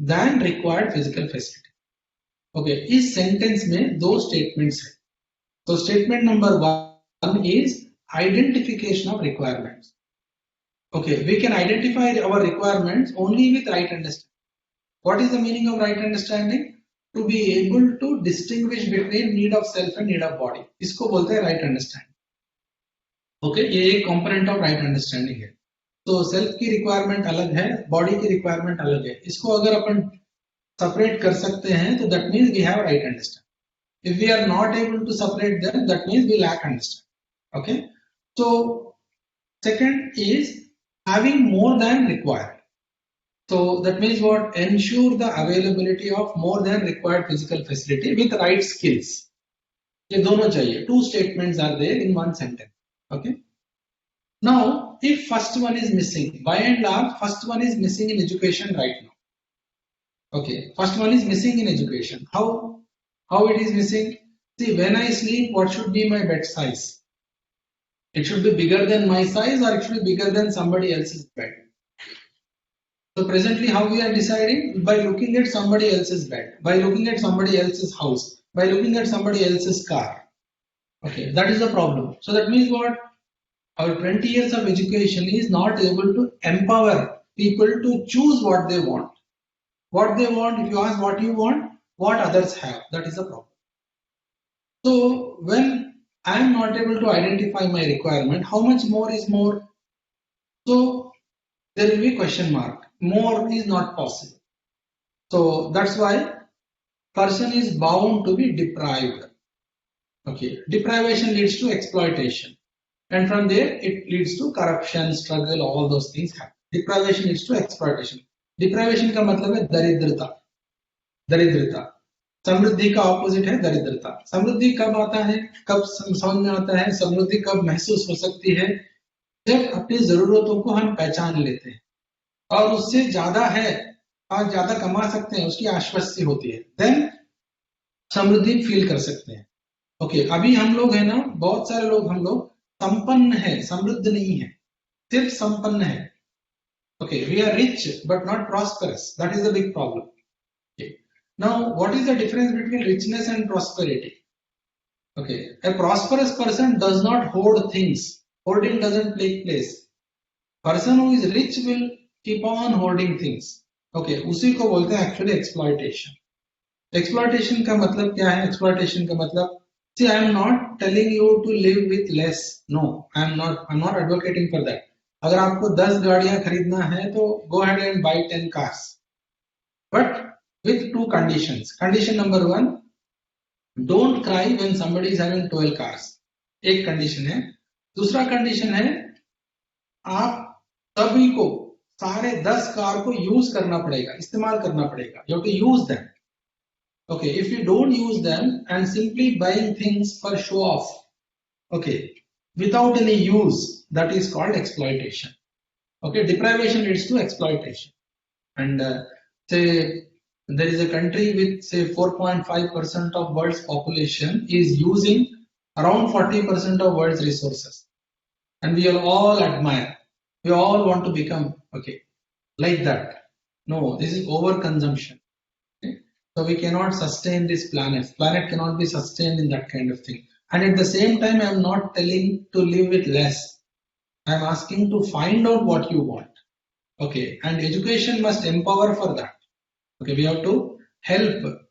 than required physical facility. Okay, इस सेंटेंस में दो स्टेटमेंट्स हैं. तो statement number 1 is identification of requirements. Okay, we can identify our requirements only with right understanding. What is the meaning of right understanding? To be able to distinguish between need of self and need of body. इसको बोलते हैं right understanding. Okay, ये एक component of right understanding है. तो self की requirement अलग है, बॉडी की रिक्वायरमेंट अलग है. इसको अगर अपन सेपरेट कर सकते हैं तो that means we have right understanding. If we are not able to separate them that means we lack understanding. Okay, so second is having more than required. So that means what? Ensure the availability of more than required physical facility with right skills. ये दोनों चाहिए. Two statements are there in one sentence. Okay. Now, if first one is missing, by and large, first one is missing in education right now. Okay, first one is missing in education. How it is missing? See, when I sleep, what should be my bed size? It should be bigger than my size or it should be bigger than somebody else's bed. So presently, how we are deciding? By looking at somebody else's bed, by looking at somebody else's house, by looking at somebody else's car. Okay, that is the problem. So that means what? Our 20 years of education is not able to empower people to choose what they want. What they want, if you ask what you want, what others have, that is the problem. So when I am not able to identify my requirement, how much more is more? So there will be question mark. More is not possible. So that's why person is bound to be deprived. Okay, deprivation leads to exploitation. And from there, it leads to corruption, struggle, all those things happen. Deprivation leads to exploitation. Deprivation का मतलब है दरिद्रता. दरिद्रता. समृद्धि का opposite है दरिद्रता. समृद्धि कब आता है, कब समझ में आता है, समृद्धि कब महसूस हो सकती है? जब अपनी जरूरतों को हम पहचान लेते हैं और उससे ज्यादा है और ज्यादा कमा सकते हैं, उसकी आश्वस्ति होती है, देन समृद्धि फील कर सकते हैं. ओके, अभी हम लोग है ना, बहुत सारे लोग हम लोग संपन्न है, समृद्ध नहीं है, सिर्फ संपन्न है. Okay, we are rich but not prosperous. That is the big problem. Okay. Now, what is the difference between richness and prosperity? Okay, a prosperous person does not hoard things. Hoarding doesn't take place. Person who is rich will keep on hoarding things. Okay, उसी को बोलते हैं actually exploitation. Exploitation का मतलब क्या है? Exploitation का मतलब, see, I am not telling you to live with less. No, I am not. I'm not advocating for that. अगर आपको 10 गाड़ियां खरीदना है तो go ahead and buy 10 cars, but with two conditions. Condition number 1, don't cry when somebody is having 12 cars. एक condition है. दूसरा condition है, आप सभी को सारे 10 कार को यूज करना पड़ेगा, इस्तेमाल करना पड़ेगा. You have to use them. Okay, if you don't use them and simply buying things for show off, okay, without any use, that is called exploitation. Okay, deprivation leads to exploitation. And say there is a country with say 4.5% of world's population is using around 40% of world's resources, and we all admire, we all want to become okay like that. No, this is overconsumption. Okay? So we cannot sustain this planet. Planet cannot be sustained in that kind of thing. And at the same time, I am not telling to live with less. I am asking to find out what you want. Okay, and education must empower for that. Okay, we have to help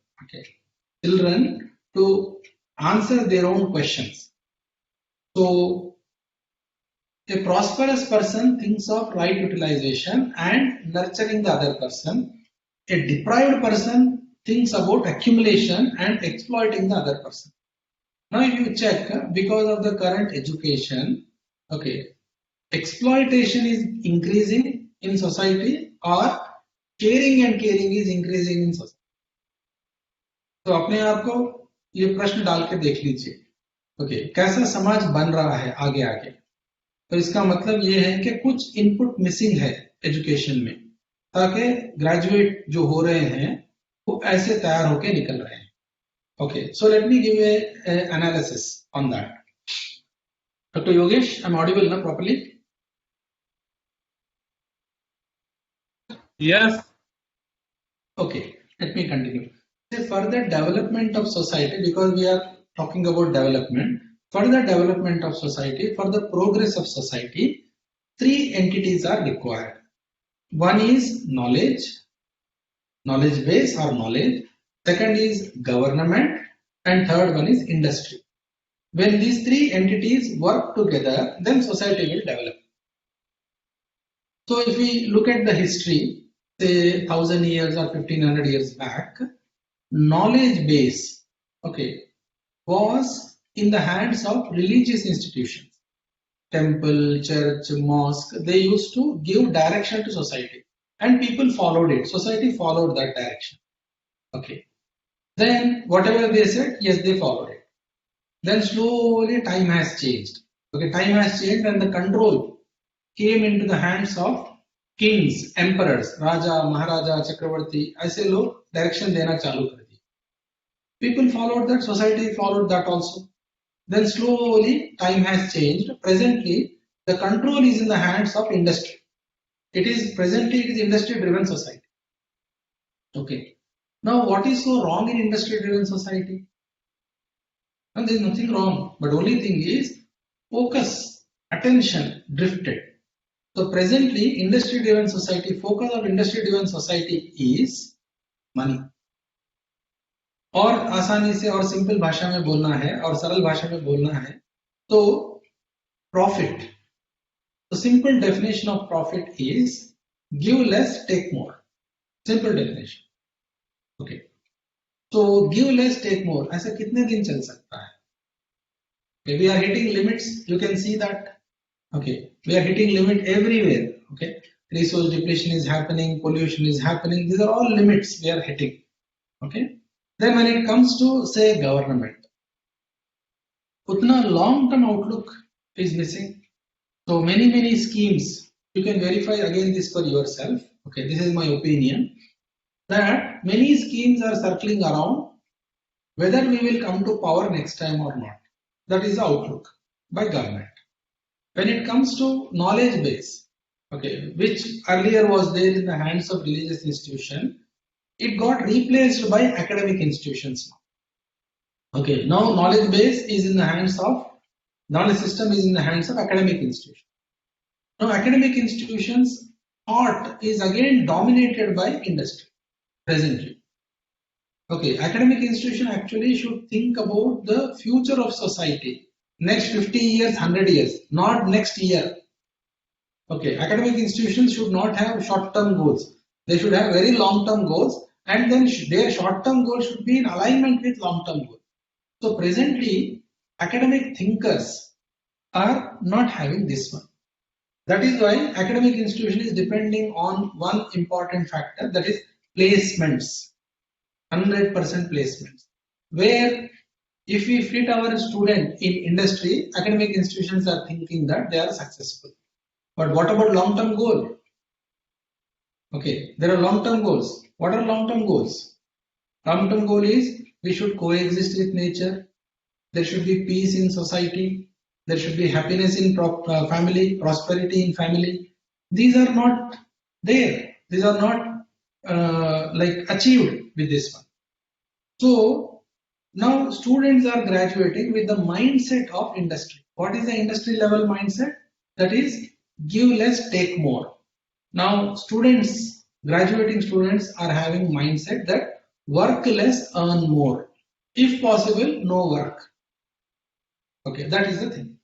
children to answer their own questions. So a prosperous person thinks of right utilization and nurturing the other person. A deprived person thinks about accumulation and exploiting the other person. Now if you check, because of the current education, okay, exploitation is increasing in society or caring and caring is increasing in society. तो अपने आप को ये प्रश्न डाल के देख लीजिए, ओके, कैसा समाज बन रहा है आगे आगे. तो इसका मतलब ये है कि कुछ इनपुट मिसिंग है एजुकेशन में, ताकि ग्रेजुएट जो हो रहे हैं वो ऐसे तैयार होके निकल रहे हैं. Okay, so let me give a analysis on that. Doctor Yogesh, I am audible ना properly? Yes. Okay, let me continue. Say further development of society, because we are talking about development, further development of society, for the progress of society, three entities are required. One is knowledge, knowledge base or knowledge. Second is government, and third one is industry. When these three entities work together, then society will develop. So if we look at the history, say 1000 years or 1500 years back, knowledge base, okay, was in the hands of religious institutions. Temple, church, mosque, they used to give direction to society and people followed it. Society followed that direction. Okay. Then whatever they said, yes, they followed it. Then slowly time has changed. Okay, time has changed and the control came into the hands of kings, emperors, Raja, Maharaja, Chakravarti, ऐसे लोग direction देना चालू कर दिए. People followed that, society followed that also. Then slowly time has changed. Presently, the control is in the hands of industry. It is industry driven society. Okay. Now what is so wrong in industry driven society? And there is nothing wrong, but only thing is focus, attention drifted. So presently industry driven society, focus of industry driven society is money. और आसानी से और simple भाषा में बोलना है और सरल भाषा में बोलना है तो profit. The simple definition of profit is give less, take more. Simple definition. Okay. So give less, take more. ऐसा कितने दिन चल सकता है? Okay, we are hitting limits. You can see that. Okay, we are hitting limit everywhere. Okay, resource depletion is happening, pollution is happening. These are all limits we are hitting. Okay. Then when it comes to say government, utna long-term outlook is missing. So many schemes, you can verify again this for yourself. Okay, this is my opinion, that many schemes are circling around whether we will come to power next time or not. That is the outlook by government. When it comes to knowledge base, okay, which earlier was there in the hands of religious institution, it got replaced by academic institutions now. Okay, now knowledge base is in the hands of, knowledge system is in the hands of academic institutions. Now academic institutions, thought is again dominated by industry presently. Okay, academic institution actually should think about the future of society. Next 50 years, 100 years, not next year. Okay, academic institutions should not have short-term goals. They should have very long-term goals, and then their short-term goals should be in alignment with long-term goals. So presently, academic thinkers are not having this one. That is why academic institution is depending on one important factor, that is placements, 100% placements, where if we fit our student in industry, academic institutions are thinking that they are successful. But what about long-term goal? Okay, there are long-term goals. What are long-term goals? Long-term goal is we should coexist with nature. There should be peace in society. There should be happiness in family, prosperity in family. These are not there. These are not like achieved with this one. So now students are graduating with the mindset of industry. What is the industry level mindset? That is give less, take more. Now students, graduating students are having mindset that work less, earn more. If possible, no work. Okay, that is the thing.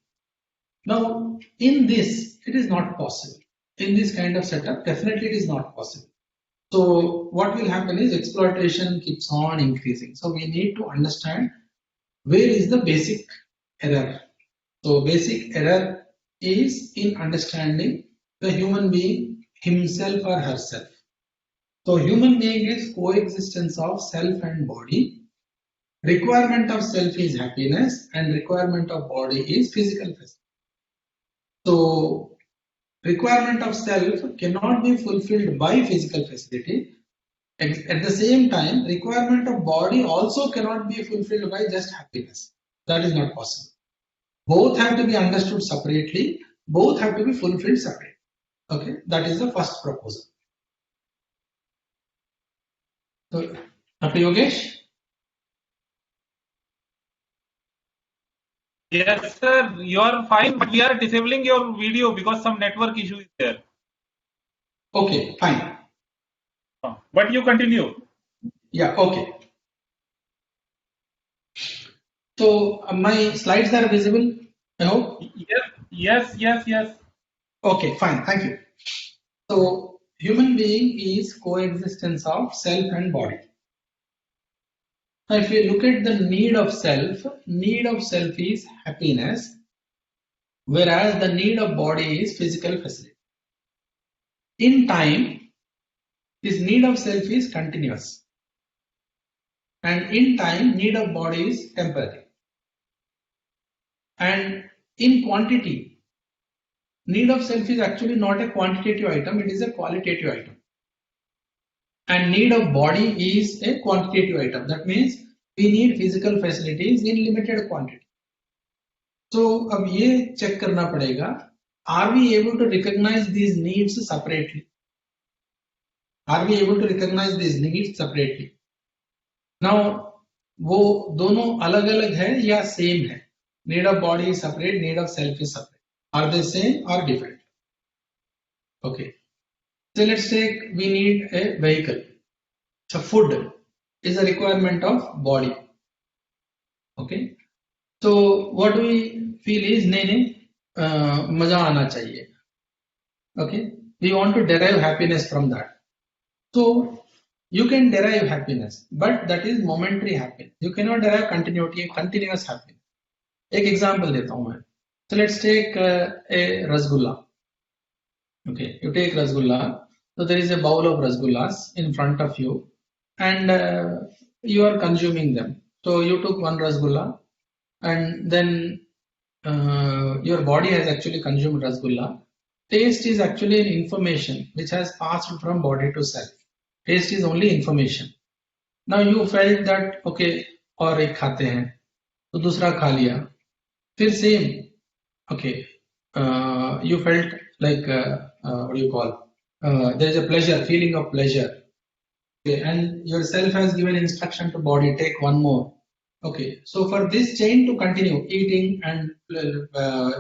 Now in this, it is not possible. In this kind of setup, definitely it is not possible. So what will happen is exploitation keeps on increasing. So we need to understand where is the basic error. So basic error is in understanding the human being himself or herself. So human being is coexistence of self and body. Requirement of self is happiness and requirement of body is physical facility. So requirement of self cannot be fulfilled by physical facility. At the same time, requirement of body also cannot be fulfilled by just happiness. That is not possible. Both have to be understood separately. Both have to be fulfilled separately. Okay, that is the first proposal. So, Dr. Yogesh? Yes, sir. You are fine, but we are disabling your video because some network issue is there. Okay, fine. But you continue. Yeah, okay. So, my slides are visible, I hope? Yes. Okay, fine. Thank you. So, human being is coexistence of self and body. Now, if you look at the need of self is happiness, whereas the need of body is physical facility. In time, this need of self is continuous, and in time, need of body is temporary. And in quantity, need of self is actually not a quantitative item, it is a qualitative item. And need of body is a quantitative item. That means we need physical facilities in limited quantity. So अब ये check करना पड़ेगा, are we able to recognize these needs separately? Are we able to recognize these needs separately? Now वो दोनों अलग अलग है या same है? Need of body is separate, need of self is separate. Are they same or different? Okay. So let's take, we need a vehicle. So food is a requirement of body. Okay. So what do we feel is नहीं मजा आना चाहिए. Okay. We want to derive happiness from that. So you can derive happiness, but that is momentary happiness. You cannot derive continuous happiness. एक example देता हूँ मैं. So let's take a rasgulla. Okay, you take rasgulla. So there is a bowl of rasgullas in front of you, and you are consuming them. So you took one rasgulla, and then your body has actually consumed rasgulla. Taste is actually an information which has passed from body to self. Taste is only information. Now you felt that okay, और एक खाते हैं, तो दूसरा खा लिया, फिर same. Okay, you felt like what do you call? There is a pleasure, feeling of pleasure. Okay, and yourself has given instruction to body, take one more. Okay, so for this chain to continue, eating and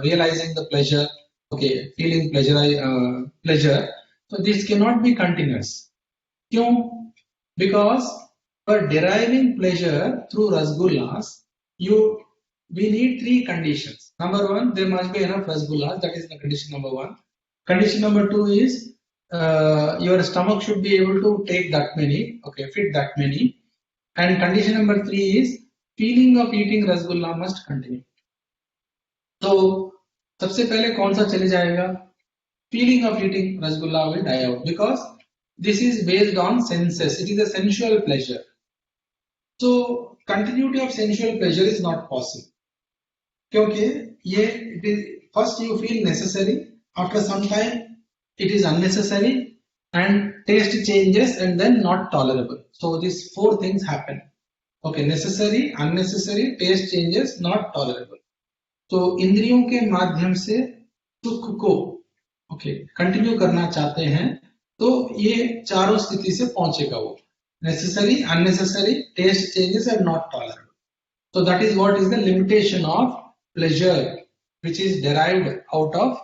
realizing the pleasure, okay, feeling pleasure. So this cannot be continuous. Kyun? Because for deriving pleasure through rasgullas, we need three conditions. Number one, there must be enough rasgullas. That is the condition number one. Condition number two is your stomach should be able to take that many, okay, fit that many. And condition number three is feeling of eating rasgulla must continue. So सबसे पहले कौन सा चले जाएगा? Feeling of eating rasgulla will die out because this is based on senses. It is a sensual pleasure. So continuity of sensual pleasure is not possible, क्योंकि ये it is first you feel necessary, after some time it is unnecessary, and taste changes, and then not tolerable. So these four things happen. Okay, necessary, unnecessary, taste changes, not tolerable. तो इंद्रियों के माध्यम से सुख को continue करना चाहते हैं तो ये चारों स्थिति से पहुंचेगा वो, necessary, unnecessary, taste changes and not tolerable. So that is what is the limitation of pleasure, which is derived out of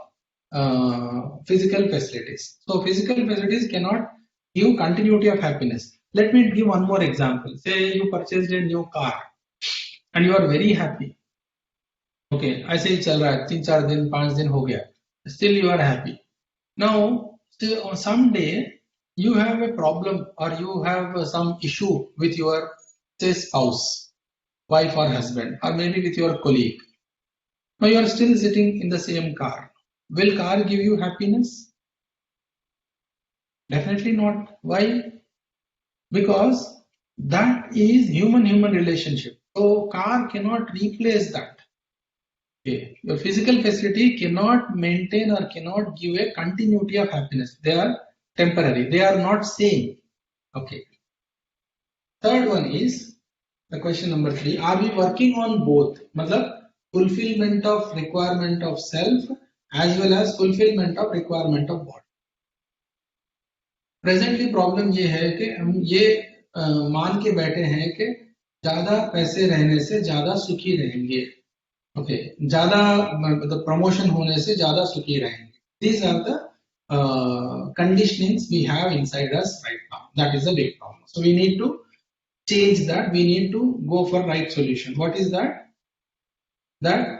physical facilities. So physical facilities cannot give continuity of happiness. Let me give one more example. Say you purchased a new car and you are very happy. Okay, ऐसे ही चल रहा है, 3-4 दिन 5 दिन हो गया, still you are happy. Now someday you have a problem or you have some issue with your, say, spouse, wife or husband, or maybe with your colleague. Now you are still sitting in the same car. Will car give you happiness? Definitely not. Why? Because that is human relationship. So car cannot replace that. Okay. Your physical facility cannot maintain or cannot give a continuity of happiness. They are temporary. They are not same. Okay. Third one is the question number 3. Are we working on both? मतलब fulfillment of requirement of self as well as fulfillment of requirement of body. Presently problem ये है कि हम ये मान के बैठे हैं कि ज्यादा पैसे रहने से ज्यादा सुखी रहेंगे, ओके, ज्यादा मतलब प्रमोशन होने से ज्यादा सुखी रहेंगे. These are the conditionings we have inside us right now. That is a big problem. So we need to change that. We need to go for right solution. What is that? That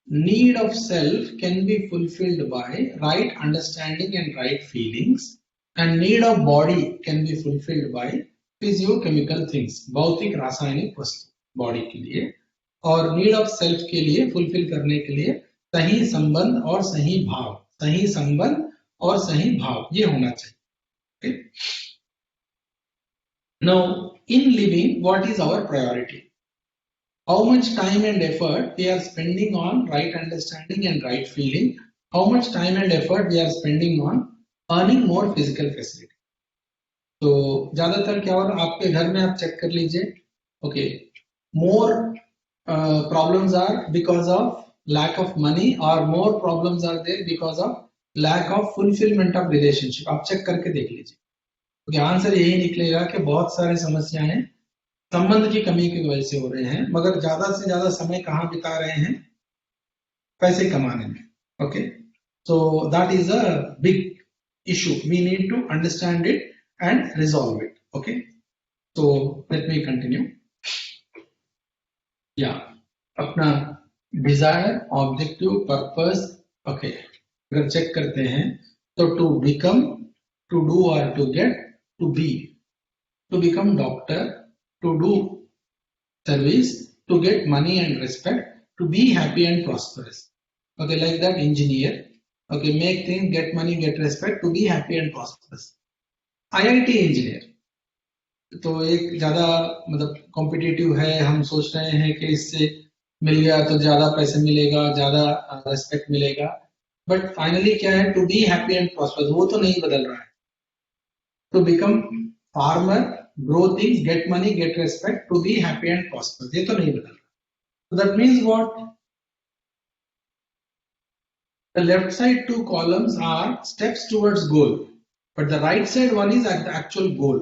need of self can be fulfilled by right understanding and right feelings, and need of body can be fulfilled by physiochemical things, भौतिक रासायनिक वस्तु body के लिए, और need of self के लिए fulfil करने के लिए सही संबंध और सही भाव, सही संबंध और सही भाव ये होना चाहिए. Now in living, what is our priority? How much time and effort we are spending on right understanding and right feeling? How much time and effort we are spending on earning more physical facility? तो ज्यादातर क्या हो रहा है आपके घर में, आप चेक कर लीजिए. Okay, more problems are because of lack of money, or more problems are there because of lack of fulfillment of relationship. आप चेक करके देख लीजिए. ओके, आंसर यही निकलेगा कि बहुत सारी समस्याएं संबंध की कमी की वजह से हो रहे हैं, मगर ज्यादा से ज्यादा समय कहाँ बिता रहे हैं? पैसे कमाने में. Okay, so that is a big issue. We need to understand it and resolve it. Okay, so let me continue. Yeah, अपना desire, objective, purpose. Okay, अगर चेक करते हैं तो to become, to do or to get, to be, to become doctor, to do service, to get money and respect, to be happy and prosperous. Okay, like that engineer. Okay, make things, get money, get respect, to be happy and prosperous. IIT engineer तो एक ज्यादा मतलब competitive है, हम सोच रहे हैं कि इससे मिल गया तो ज्यादा पैसे मिलेगा, ज्यादा रेस्पेक्ट मिलेगा, बट फाइनली क्या है? To be happy and prosperous. वो तो नहीं बदल रहा है. To become farmer, grow things, get money, get respect, to be happy and prosperous. ये तो नहीं बदल रहा. So that means what? The left side two columns are steps towards goal, but the right side one is at the actual goal.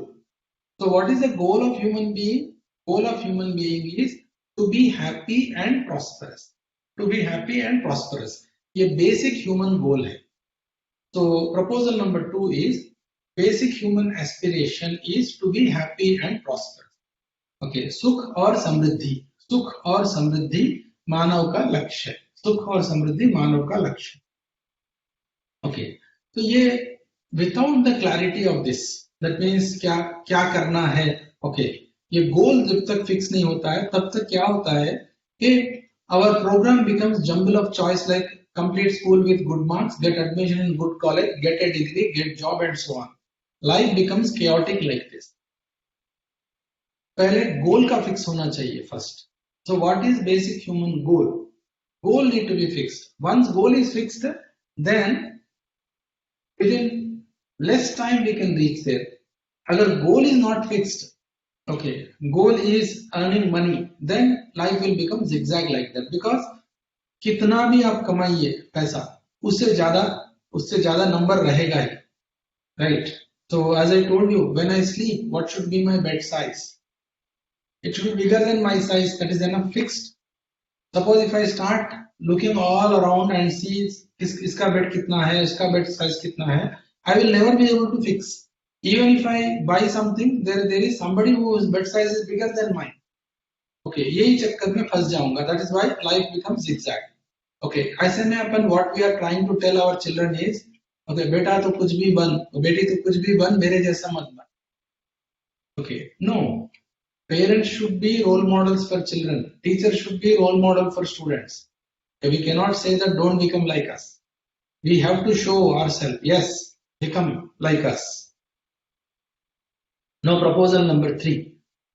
So what is the goal of human being? Goal of human being is to be happy and prosperous. To be happy and prosperous. ये basic human goal है. So proposal number 2 is basic human aspiration is to be happy and prosperous. Okay, सुख और समृद्धि. सुख और समृद्धि मानव का लक्ष्य. सुख और समृद्धि मानव का लक्ष्य. ओके, तो ये without the clarity of this, that means क्या करना है. ओके, ये गोल जब तक फिक्स नहीं होता है तब तक क्या होता है कि our program becomes jumble of choice, like complete school with good marks, get admission in good college, get a degree, get job, and so on. Life becomes chaotic like this. पहले गोल का फिक्स होना चाहिए first. So what is basic human goal? Goal need to be fixed. Once goal is fixed, then within less time we can reach there. Agar goal is not fixed, okay, goal is earning money, then life will become zigzag like that, because कितना भी आप कमाइए पैसा, उससे ज्यादा number रहेगा ही, right? So as I told you, when I sleep, what should be my bed size? It should be bigger than my size. That is enough fixed. Suppose if I start looking all around and see इसका bed कितना है, इसका bed size कितना है, I will never be able to fix. Even if I buy something, there is somebody whose bed size is bigger than mine. Okay, यही चक्कर में फंस जाऊंगा. That is why life becomes zigzag. Okay, ऐसे में अपन what we are trying to tell our children is, okay, बेटा तो कुछ भी बन, बेटी तो कुछ भी बन, मेरे जैसा मत बन. Okay, no. Parents should be role models for children. Teachers should be role model for students. We cannot say that don't become like us. We have to show ourselves. Yes, become like us. Now proposal number 3.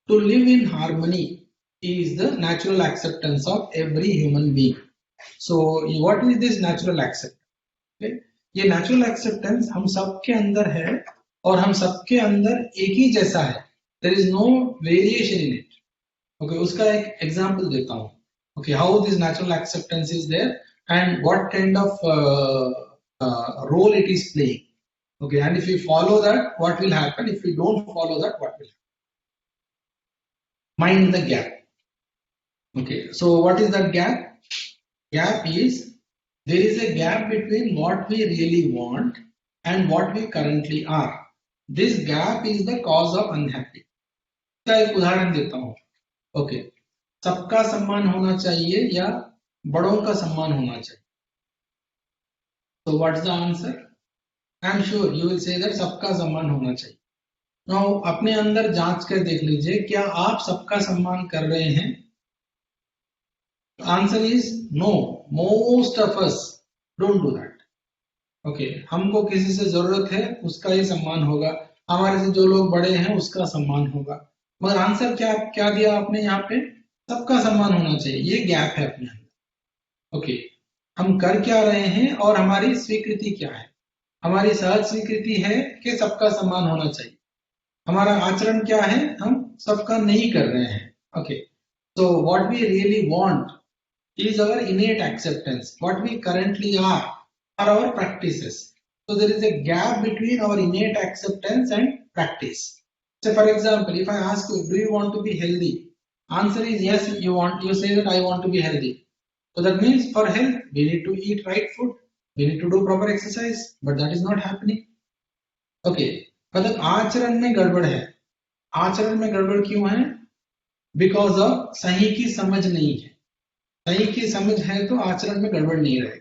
To live in harmony is the natural acceptance of every human being. So what is this natural acceptance? Okay? ये natural acceptance हम सबके अंदर है और हम सबके अंदर एक ही जैसा है. There is no variation in it. Okay, उसका एक example देता हूँ. Okay, how this natural acceptance is there and what kind of role it is playing. Okay, and if we follow that, what will happen? If we don't follow that, what will happen? Mind the gap. Okay, so what is that gap? Gap is, there is a gap between what we really want and what we currently are. This gap is the cause of unhappiness. का एक उदाहरण देता हूँ. Okay, सबका सम्मान होना चाहिए या बड़ों का सम्मान होना चाहिए? So what is the answer? I am sure you will say that सबका सम्मान होना चाहिए. Now अपने अंदर जांच कर देख लीजिए, क्या आप सबका सम्मान कर रहे हैं? Answer is no. Most of us don't do that. Okay, हमको किसी से जरूरत है उसका ही सम्मान होगा, हमारे से जो लोग बड़े हैं उसका सम्मान होगा. मगर आंसर क्या दिया आपने यहाँ पे? सबका सम्मान होना चाहिए. ये गैप है अपने अंदर. ओके, हम कर क्या रहे हैं और हमारी स्वीकृति क्या है? हमारी सहज स्वीकृति है कि सबका सम्मान होना चाहिए. हमारा आचरण क्या है? हम सबका नहीं कर रहे हैं. Okay, so what we really want is our innate acceptance. What we currently are our practices. So there is a gap between our innate acceptance and practice. So for example, if I ask you, do you want to be healthy? Answer is yes, you say that I want to be healthy. So that means for health, we need to eat right food, we need to do proper exercise, but that is not happening. Okay, मतलब आचरण में गड़बड़ है. आचरण में गड़बड़ क्यों है? Because of सही की समझ नहीं है. सही की समझ है तो आचरण में गड़बड़ नहीं रहेगी.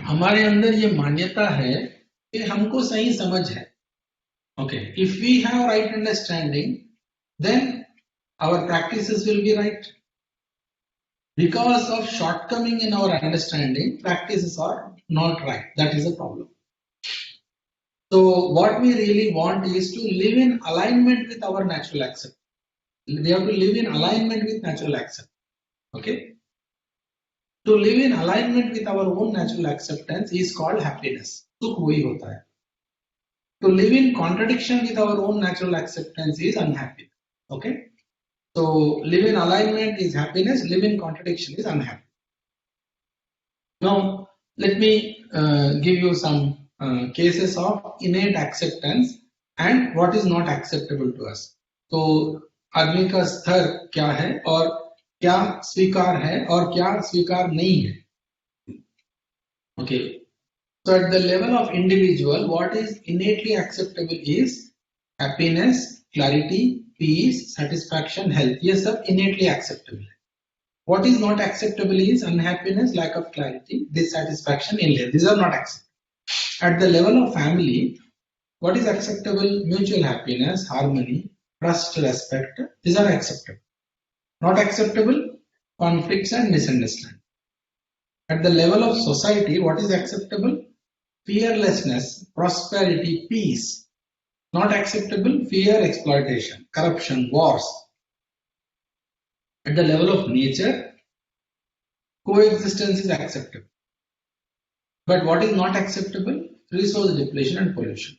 हमारे अंदर ये मान्यता है कि हमको सही समझ है. Okay, if we have right understanding, then our practices will be right. Because of shortcoming in our understanding, practices are not right. That is a problem. So what we really want is to live in alignment with our natural acceptance. We have to live in alignment with natural acceptance. Okay. To live in alignment with our own natural acceptance is called happiness. सुख वही होता है. To live in contradiction with our own natural acceptance is unhappiness. Okay. So live in alignment is happiness. Live in contradiction is unhappiness. Now let me give you some cases of innate acceptance and what is not acceptable to us. तो आदमी का स्तर क्या है और क्या स्वीकार है और क्या स्वीकार नहीं है. Okay. So at the level of individual, what is innately acceptable is happiness, clarity, peace, satisfaction, health. ये सब innately acceptable है. What is not acceptable is unhappiness, lack of clarity, dissatisfaction, illness. These are not acceptable. At the level of family, what is acceptable? Mutual happiness, harmony, trust, respect. These are acceptable. Not acceptable, conflicts and misunderstanding. At the level of society, what is acceptable? fearlessness, prosperity, peace. Not acceptable, fear, exploitation, corruption, wars. At the level of nature, coexistence is acceptable. But what is not acceptable? Resource depletion and pollution.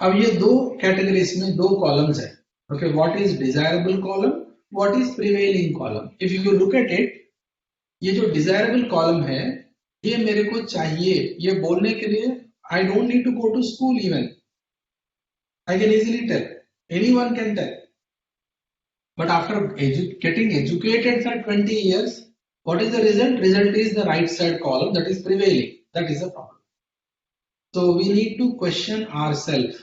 अब ये दो categories में दो columns है. Okay, what is desirable column? What is prevailing column? If you look at it, ये जो desirable column है, ये मेरे को चाहिए, ये बोलने के लिए I don't need to go to school even. I can easily tell. Anyone can tell. But after getting educated for 20 years, what is the result? Result is the right side column that is prevailing. That is the problem. So we need to question ourselves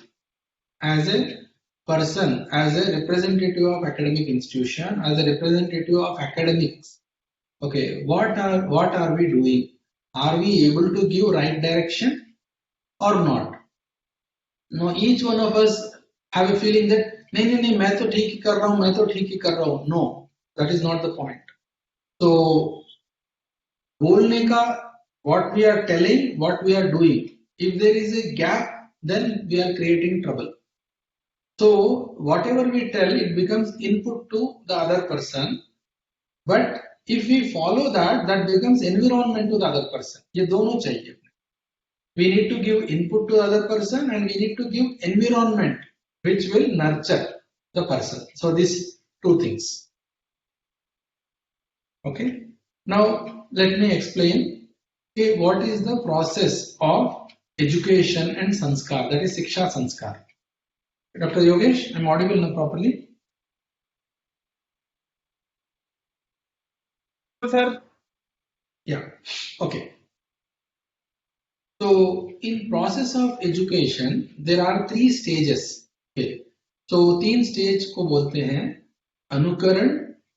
as a person, as a representative of academic institution, as a representative of academics. Okay, what are we doing? Are we able to give right direction or not? No, each one of us have a feeling that नहीं मैं तो ठीक ही कर रहा हूँ, मैं तो ठीक ही कर रहा हूँ. No, that is not the point. So बोलने का, what we are telling, what we are doing, if there is a gap, then we are creating trouble. So whatever we tell, it becomes input to the other person. But if we follow that, that becomes environment to the other person. ये दोनों चाहिए. We need to give input to the other person and we need to give environment which will nurture the person. So these two things. Okay. Now let me explain what is the process of education and sanskar, that is Shiksha Sanskar. Dr. Yogesh, I'm audible now properly? Sir. Yeah. Okay. So in process of education, there are 3 stages. Okay. So 3 stage को बोलते हैं अनुकरण,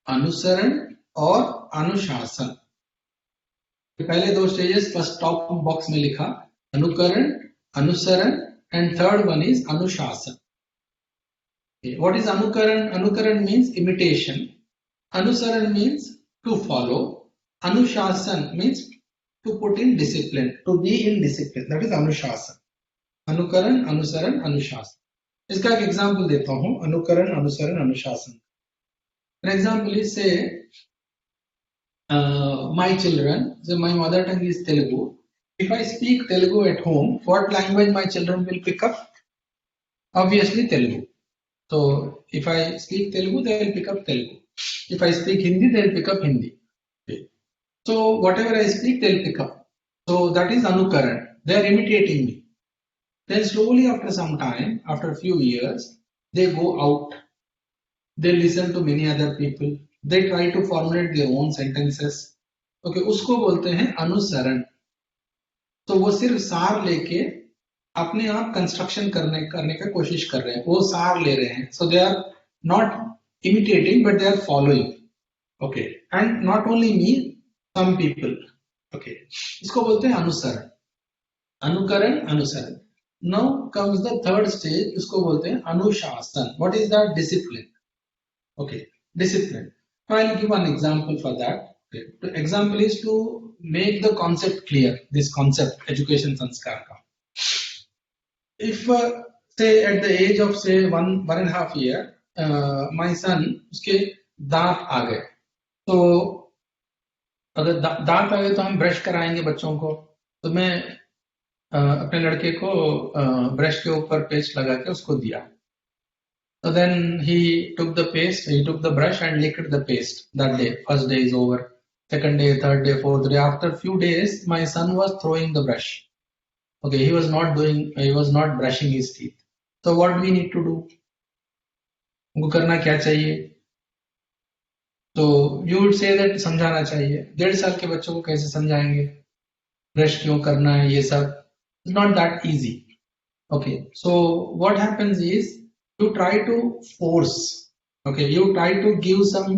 अनुसरण और अनुशासन. पहले 2 stages first top box में लिखा अनुकरण, अनुसरण एंड थर्ड वन इज अनुशासन. What is anukaran? Anukaran means imitation. Anusaran means to follow. Anushasan means to put in discipline, to be in discipline. That is Anushasan. Anukaran, Anusaran, Anushasan. इसका एक example देता हूं. अनुकरण, अनुसरण, अनुशासन. An example is say my children, so my mother tongue is Telugu. If I speak Telugu at home, what language my children will pick up? Obviously Telugu. So if I speak Telugu, they will pick up Telugu. If I speak Hindi, they will pick up Hindi. Okay. So whatever I speak, they will pick up. So that is Anukaran. They are imitating me. Then slowly after some time, after a few years, they go out. They listen to many other people. They try to formulate their own sentences. Okay, उसको बोलते हैं अनुसरण. तो वो सिर्फ सार लेके अपने आप कंस्ट्रक्शन करने का कोशिश कर रहे हैं. वो सार ले रहे हैं. So they are not imitating, but they are following. Okay, and not only me, some people. Okay, इसको बोलते हैं अनुसरण. अनुकरण, अनुसरण. Now comes the third stage. इसको बोलते हैं अनुशासन. What is that? Discipline. Okay, discipline. I'll give an example for that. Okay. The example is to make the concept clear. This concept, education sanskar ka. If say at the age of say 1.5 year, my son उसके दांत आ गए. तो अगर दांत आ गए तो हम brush कराएंगे बच्चों को. तो मैं अपने लड़के को ब्रश के ऊपर पेस्ट लगा के उसको दिया. So then he took the paste, he took the brush and licked the paste that day. First day is over. Second day, third day, fourth day. After few days, my son was throwing the brush. Okay, he was not brushing his teeth. So what do we need to do? उनको करना क्या चाहिए? So you would say that समझाना चाहिए. 1.5 साल के बच्चों को कैसे समझाएंगे? ब्रश क्यों करना है ये सब? It's not that easy. Okay, so what happens is you try to force. Okay, you try to give some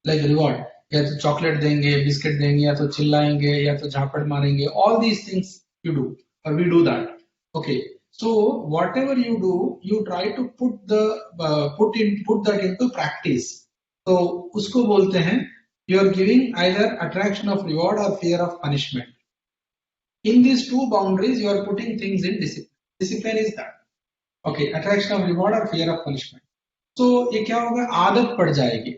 like reward. या तो चॉकलेट देंगे, बिस्किट देंगे, या तो चिल्लाएंगे, या तो झापड़ मारेंगे. All these things you do, or we do that. Okay, so whatever you do, you try to put that into practice. So उसको बोलते हैं you are giving either attraction of reward or fear of punishment. In these two boundaries, you are putting things in discipline. Discipline is that. Okay, attraction of reward or fear of punishment. तो ये क्या होगा, आदत पड़ जाएगी.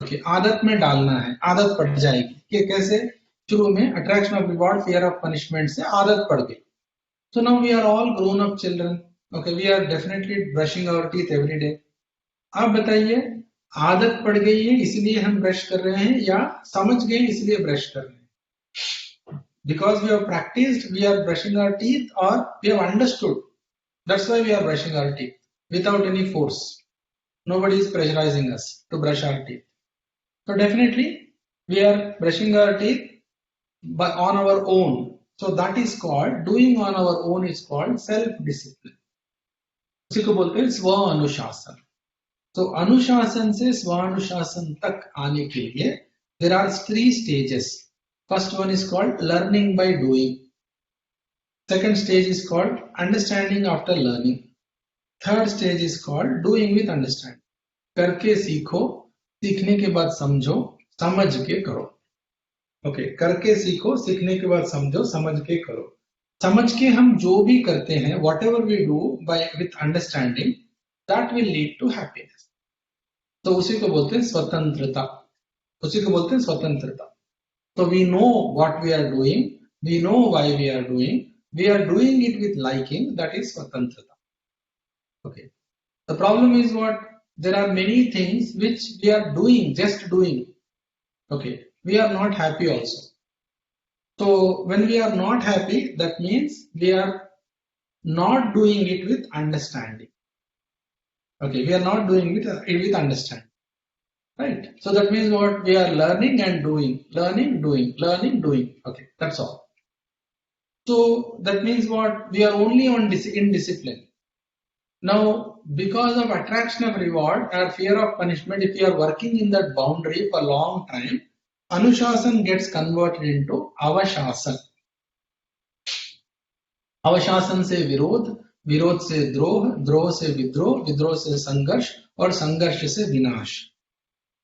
Okay, आदत में डालना है, आदत पड़ जाएगी कि कैसे शुरू में attraction of reward fear of punishment से आदत पड़ गई. So now we are all grown up children. Okay, we are definitely brushing our teeth every day. आप बताइए, आदत पड़ गई है इसलिए हम ब्रश कर रहे हैं या समझ गए इसलिए ब्रश कर रहे हैं? Because we have practiced, we are brushing our teeth, or we have understood. That's why we are brushing our teeth without any force. Nobody is pressurizing us to brush our teeth. So definitely we are brushing our teeth but on our own. So that is called, doing on our own is called self-discipline. उसी को बोलते हैं स्व अनुशासन. तो अनुशासन से स्व अनुशासन तक आने के लिए there are 3 stages. First one is called learning by doing. Second stage is called understanding after learning. Third stage is called doing with understanding. करके सीखो, सीखने के बाद समझो, समझ के करो. ओके, करके सीखो, सीखने के बाद समझो, समझ के करो. समझ के हम जो भी करते हैं, whatever we do by with understanding, that will lead to happiness. तो उसी को बोलते हैं स्वतंत्रता. उसी को बोलते हैं स्वतंत्रता. So we know what we are doing, we know why we are doing it with liking, that is swatantrata. Okay. The problem is what? There are many things which we are doing, just doing. Okay. We are not happy also. So when we are not happy, that means we are not doing it with understanding. Okay. We are not doing it with understanding. Right. So that means what? We are learning and doing, learning, doing, learning, doing. Okay. That's all. So that means what? We are only in discipline. Now, because of attraction of reward or fear of punishment, if you are working in that boundary for a long time, Anushasan gets converted into Avashasan. Avashasan से विरोध, विरोध से द्रोह, द्रोह से विद्रोह, विद्रोह से संघर्ष और संघर्ष से विनाश.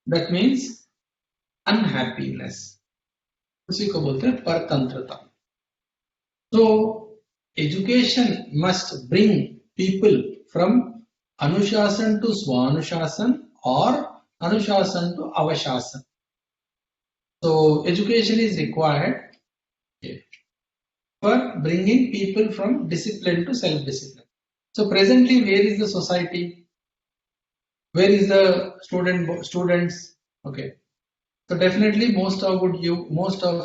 That means unhappiness. उसी को बोलते हैं परतंत्रता. So education must bring people from Anushasan to Swanushasan or Anushasan to Avashasan. So education is required for bringing people from discipline to self-discipline. So presently, where is the society? Where is the students? Okay. So definitely most of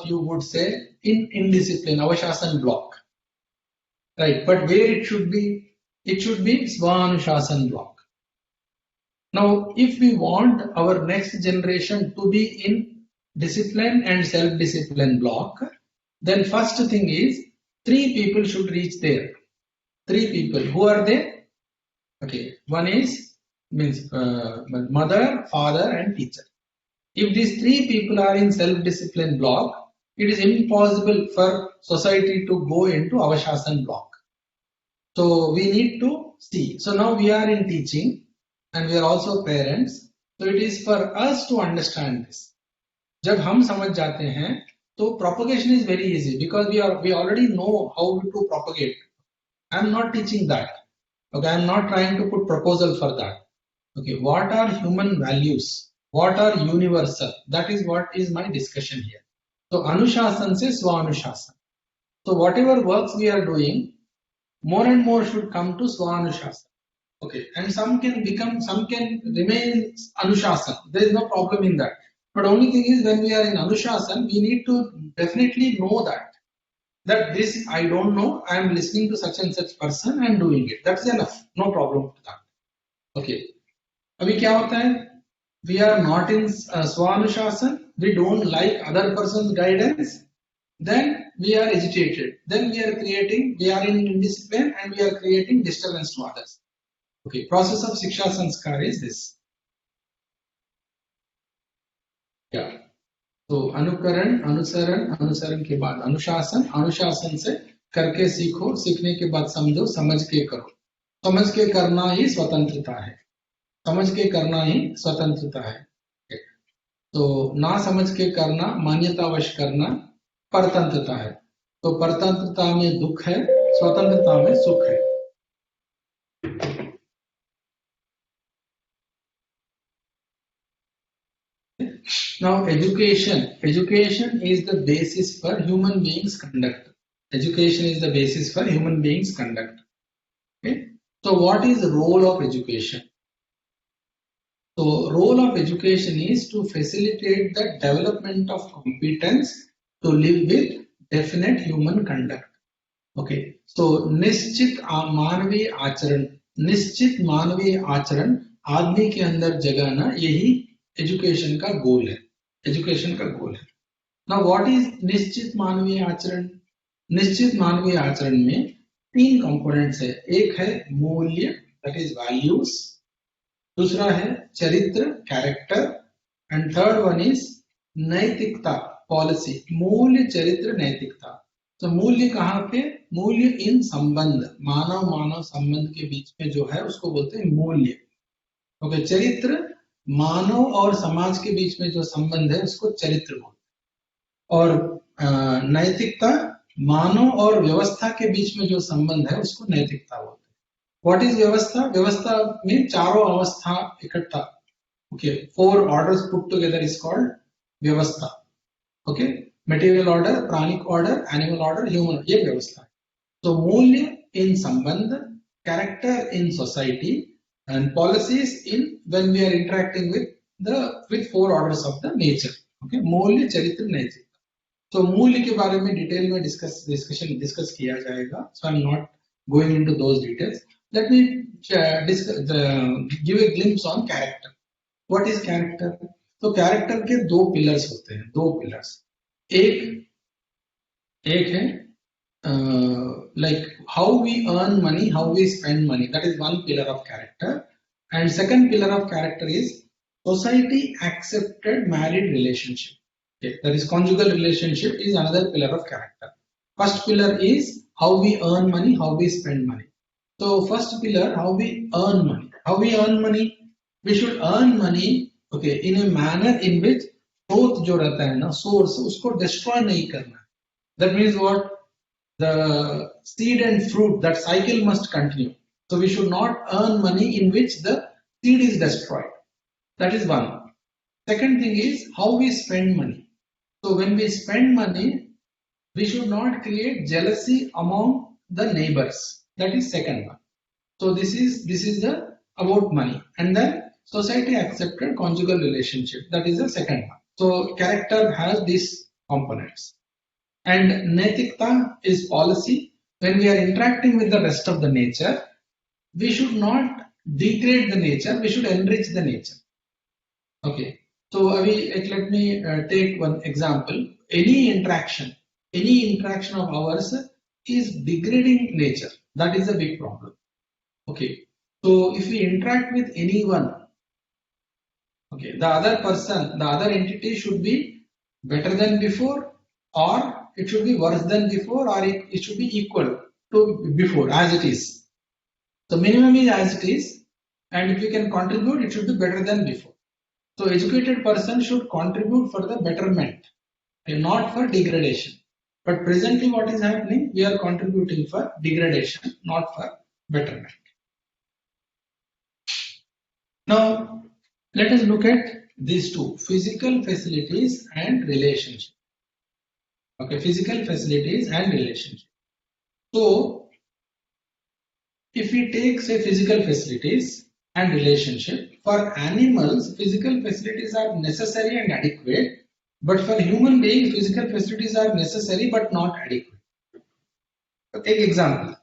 you would say in indiscipline, Avashasan block. Right. But where it should be? It should be Swanushasan block. Now, if we want our next generation to be in discipline and self-discipline block, then first thing is 3 people should reach there. 3 people. Who are they? Okay. One is mother, father, and teacher. If these 3 people are in self-discipline block, it is impossible for society to go into Avashasan block. So we need to see. So now we are in teaching and we are also parents. So it is for us to understand this. जब हम समझ जाते हैं तो propagation is very easy because we already know how to propagate. I am not teaching that. Okay, I am not trying to put proposal for that. Okay, what are human values? What are universal? That is what is my discussion here. So Anushasan se Swanushasan. So whatever works we are doing, more and more should come to Swanushasan. Okay, and some can remain Anushasan. There is no problem in that. But only thing is when we are in Anushasan, we need to definitely know that this I don't know, I am listening to such and such person and doing it. That's enough. No problem with that. Okay. अभी क्या होता है? We are not in Swanushasan. We don't like other person's guidance. Then we are agitated. Then we are in indiscipline and we are creating disturbance to others. Okay. Process of Shiksha Sanskar is this. Yeah. तो अनुकरण, अनुसरण के बाद अनुशासन, अनुशासन से करके सीखो, सीखने के बाद समझो, समझ के करो. समझ के करना ही स्वतंत्रता है. समझ के करना ही स्वतंत्रता है. तो ना समझ के करना, मान्यतावश करना परतंत्रता है. तो परतंत्रता में दुख है, स्वतंत्रता में सुख है. Now education is the basis for human beings conduct. Education is the basis for human beings conduct. Okay. So what is the role of education? So role of education is to facilitate the development of competence to live with definite human conduct. Okay. So निश्चित मानवीय आचरण आदमी के अंदर जगाना, यही education का गोल है. एजुकेशन का गोल है. नाउ व्हाट इज निश्चित मानवीय आचरण? निश्चित मानवीय आचरण में 3 कंपोनेंट्स है. एक है मूल्य, दैट इज वैल्यूज. दूसरा है चरित्र, character. And third one is नैतिकता, पॉलिसी. मूल्य, चरित्र, नैतिकता. तो मूल्य कहाँ पे? मूल्य इन संबंध, मानव संबंध के बीच में जो है उसको बोलते हैं मूल्य. ओके. चरित्र, मानव और समाज के बीच में जो संबंध है उसको चरित्र बोलते हैं. और नैतिकता, मानव और व्यवस्था के बीच में जो संबंध है उसको नैतिकता बोलते हैं. व्हाट इज व्यवस्था? व्यवस्था में चारों अवस्था इकट्ठा. Okay. 4 orders put together is called व्यवस्था. ओके. मटेरियल ऑर्डर, प्राणिक ऑर्डर, एनिमल ऑर्डर, ह्यूमन, ये व्यवस्था है. तो मूल्य इन संबंध, character in society, and policies in when we are interacting with 4 orders of the nature. Okay. मूल्य, चरित्र, नैतिकता. तो मूल्य के बारे में डिटेल में डिस्कस किया जाएगा. So I'm not going into those details. Let me give a glimpse on character. What is character? तो कैरेक्टर के 2 पिलर्स होते हैं. 2 पिलर्स. एक है like how we earn money, how we spend money. That is one pillar of character. And second pillar of character is society accepted married relationship. Okay. That is conjugal relationship is another pillar of character. First pillar is how we earn money, how we spend money. So first pillar, how we earn money. How we earn money? We should earn money, okay, in a manner in which स्रोत जो रहता है ना, source, उसको destroy नहीं करना. That means what? The seed and fruit, that cycle must continue. So we should not earn money in which the seed is destroyed. That is one. Second thing is how we spend money. So when we spend money, we should not create jealousy among the neighbors. That is second one. So this is the about money. And then society accepted conjugal relationship. That is the second one. So character has these components. And naitikta is policy. When we are interacting with the rest of the nature, we should not degrade the nature, we should enrich the nature. Okay. So let me take one example. Any interaction of ours is degrading nature. That is a big problem. Okay. So if we interact with anyone, okay, the other person, the other entity should be better than before, or it should be worse than before, or it should be equal to before as it is. So minimum is as it is, and if you can contribute, it should be better than before. So educated person should contribute for the betterment, okay, not for degradation. But presently what is happening? We are contributing for degradation, not for betterment. Now let us look at these two: physical facilities and relationship. Okay, physical facilities and relationship. So if we take, say, physical facilities and relationship, for animals physical facilities are necessary and adequate, but for human beings physical facilities are necessary but not adequate. So take example.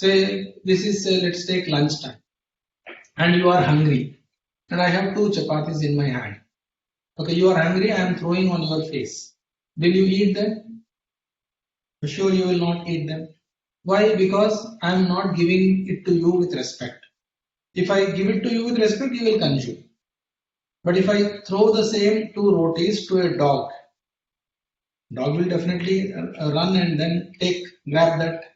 Say this is, let's take lunchtime and you are hungry and I have 2 chapatis in my hand. Okay, you are hungry, I am throwing on your face. Will you eat them? Sure, you will not eat them. Why? Because I am not giving it to you with respect. If I give it to you with respect, you will consume. But if I throw the same 2 rotis to a dog will definitely run and then grab that.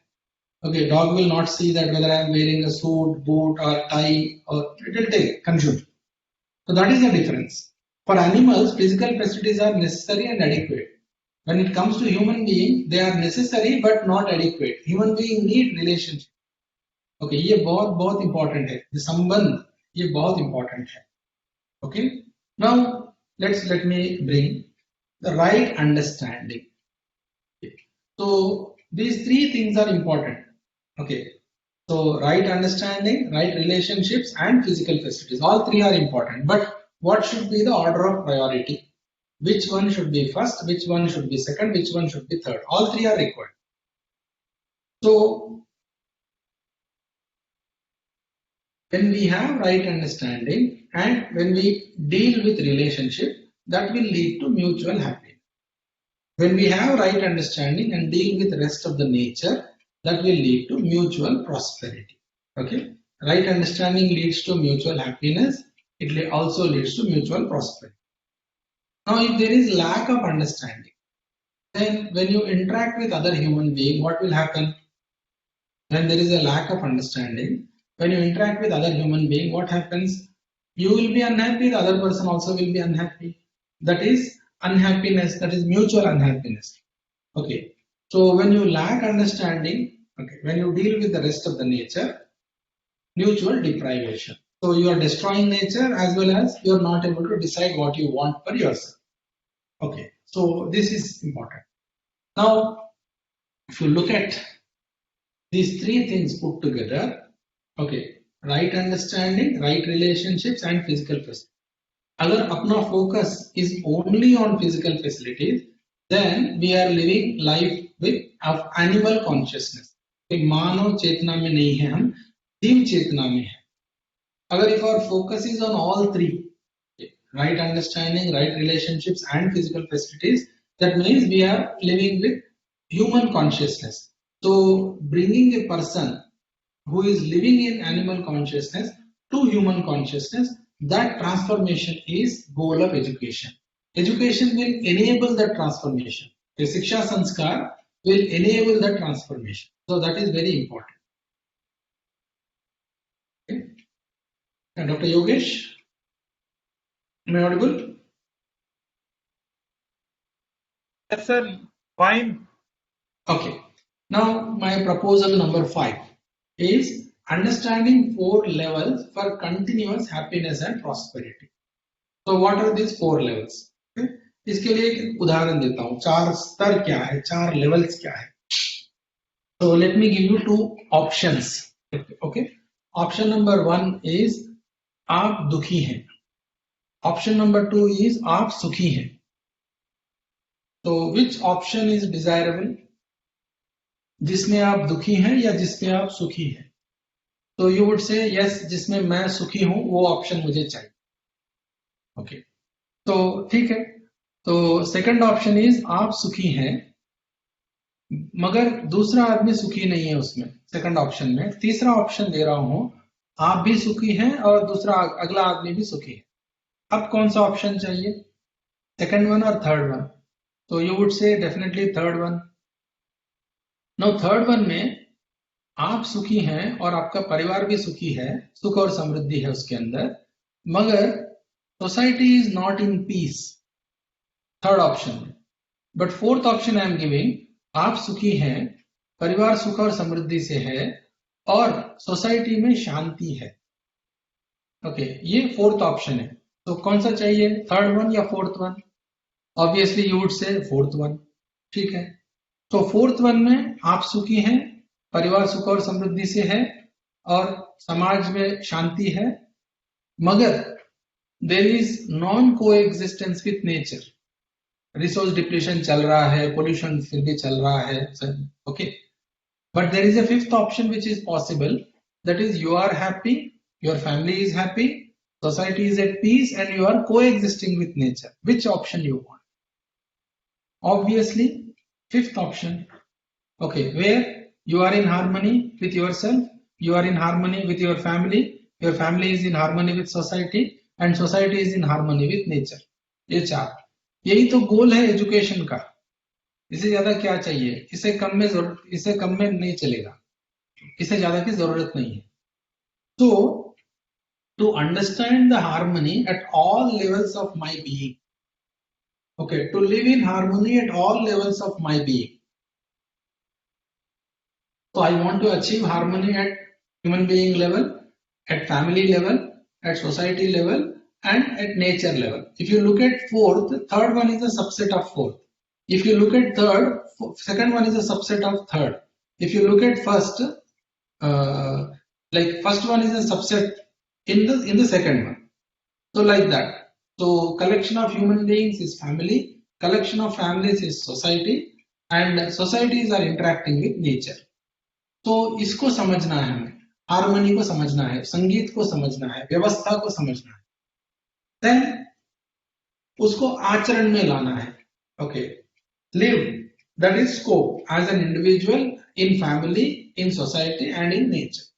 Okay, dog will not see that whether I am wearing a suit, boot or tie, or it will consume. So that is the difference. For animals, physical facilities are necessary and adequate. When it comes to human being, they are necessary but not adequate. Human being need relationship. Okay, ये बहुत बहुत important है. ये संबंध ये बहुत important है. Okay. Now let me bring the right understanding. Okay. So these three things are important. Okay. So right understanding, right relationships, and physical facilities. All three are important. But what should be the order of priority? Which one should be first? Which one should be second? Which one should be third? All three are required. So when we have right understanding and when we deal with relationship, that will lead to mutual happiness. When we have right understanding and deal with the rest of the nature, that will lead to mutual prosperity. Okay, right understanding leads to mutual happiness. It also leads to mutual prosperity. Now, if there is lack of understanding, then when you interact with other human being, what will happen? When there is a lack of understanding, when you interact with other human being, what happens? You will be unhappy, the other person also will be unhappy. That is unhappiness, that is mutual unhappiness. Okay. So when you lack understanding, okay, when you deal with the rest of the nature, mutual deprivation. So you are destroying nature as well as you are not able to decide what you want for yourself. Okay. So this is important. Now, if you look at these three things put together, okay, right understanding, right relationships, and physical facilities. अगर अपना focus is only on physical facilities, then we are living life with of animal consciousness. मानव चेतना में नहीं है, हम जीव चेतना में है. अगर if our focus is on all three, right understanding, right relationships, and physical facilities, that means we are living with human consciousness. So bringing a person who is living in animal consciousness to human consciousness, that transformation is goal of education. Education will enable that transformation. The Shiksha Sanskar will enable that transformation. So that is very important. Okay. And Dr. Yogesh, am I audible? Yes, sir. Fine. Okay. Now my proposal number 5 is understanding 4 levels for continuous happiness and prosperity. So what are these 4 levels? Okay? इसके लिए एक उदाहरण देता हूँ. 4 स्तर क्या है, 4 levels क्या है. So let me give you 2 options. Okay. Option number 1 is आप दुखी हैं. Option number 2 is आप सुखी हैं. So which option is desirable? जिसमें आप दुखी हैं या जिसमें आप सुखी हैं? तो you would say yes, जिसमें मैं सुखी हूं वो ऑप्शन मुझे चाहिए. ओके, तो ठीक है. तो सेकंड ऑप्शन इज आप सुखी हैं मगर दूसरा आदमी सुखी नहीं है उसमें, सेकंड ऑप्शन में. तीसरा ऑप्शन दे रहा हूं आप भी सुखी हैं और दूसरा अगला आदमी भी सुखी है. अब कौन सा ऑप्शन चाहिए, सेकंड वन और थर्ड वन? तो you would say definitely third one. No third one में आप सुखी हैं और आपका परिवार भी सुखी है, सुख और समृद्धि है उसके अंदर, मगर society is not in peace. Third option में. But fourth option I am giving, आप सुखी हैं, परिवार सुख और समृद्धि से है और सोसाइटी में शांति है. ओके, ये फोर्थ ऑप्शन है. तो कौन सा चाहिए, थर्ड वन या fourth one? Obviously you would से फोर्थ वन. ठीक है, तो फोर्थ वन में आप सुखी हैं, परिवार सुख और समृद्धि से है और समाज में शांति है, मगर there is non co existence with nature. Resource depletion चल रहा है, पोल्यूशन फिर भी चल रहा है. Okay, but there is a fifth option which is possible, that is you are happy, your family is happy, society is at peace and you are coexisting with nature. Which option you want? Obviously fifth option. Okay, where you are in harmony with yourself, you are in harmony with your family is in harmony with society and society is in harmony with nature. ये चार, यही तो गोल है education का. इससे ज्यादा क्या चाहिए? इससे कम में नहीं चलेगा, इससे ज्यादा की जरूरत नहीं है. So to understand the harmony at all levels of my being, Okay, to live in harmony at all levels of my being. So I want to achieve harmony at human being level, at family level, at society level, and at nature level. If you look at fourth, third one is a subset of fourth. If you look at third, second one is a subset of third. If you look at first, like first one is a subset in the second one. So like that. So collection of human beings is family, collection of families is society, and societies are interacting with nature. तो इसको समझना है हमें, harmony को समझना है, संगीत को समझना है, व्यवस्था को समझना है, देन उसको आचरण में लाना है. Okay, live, that is scope as an individual, in family, in society and in nature.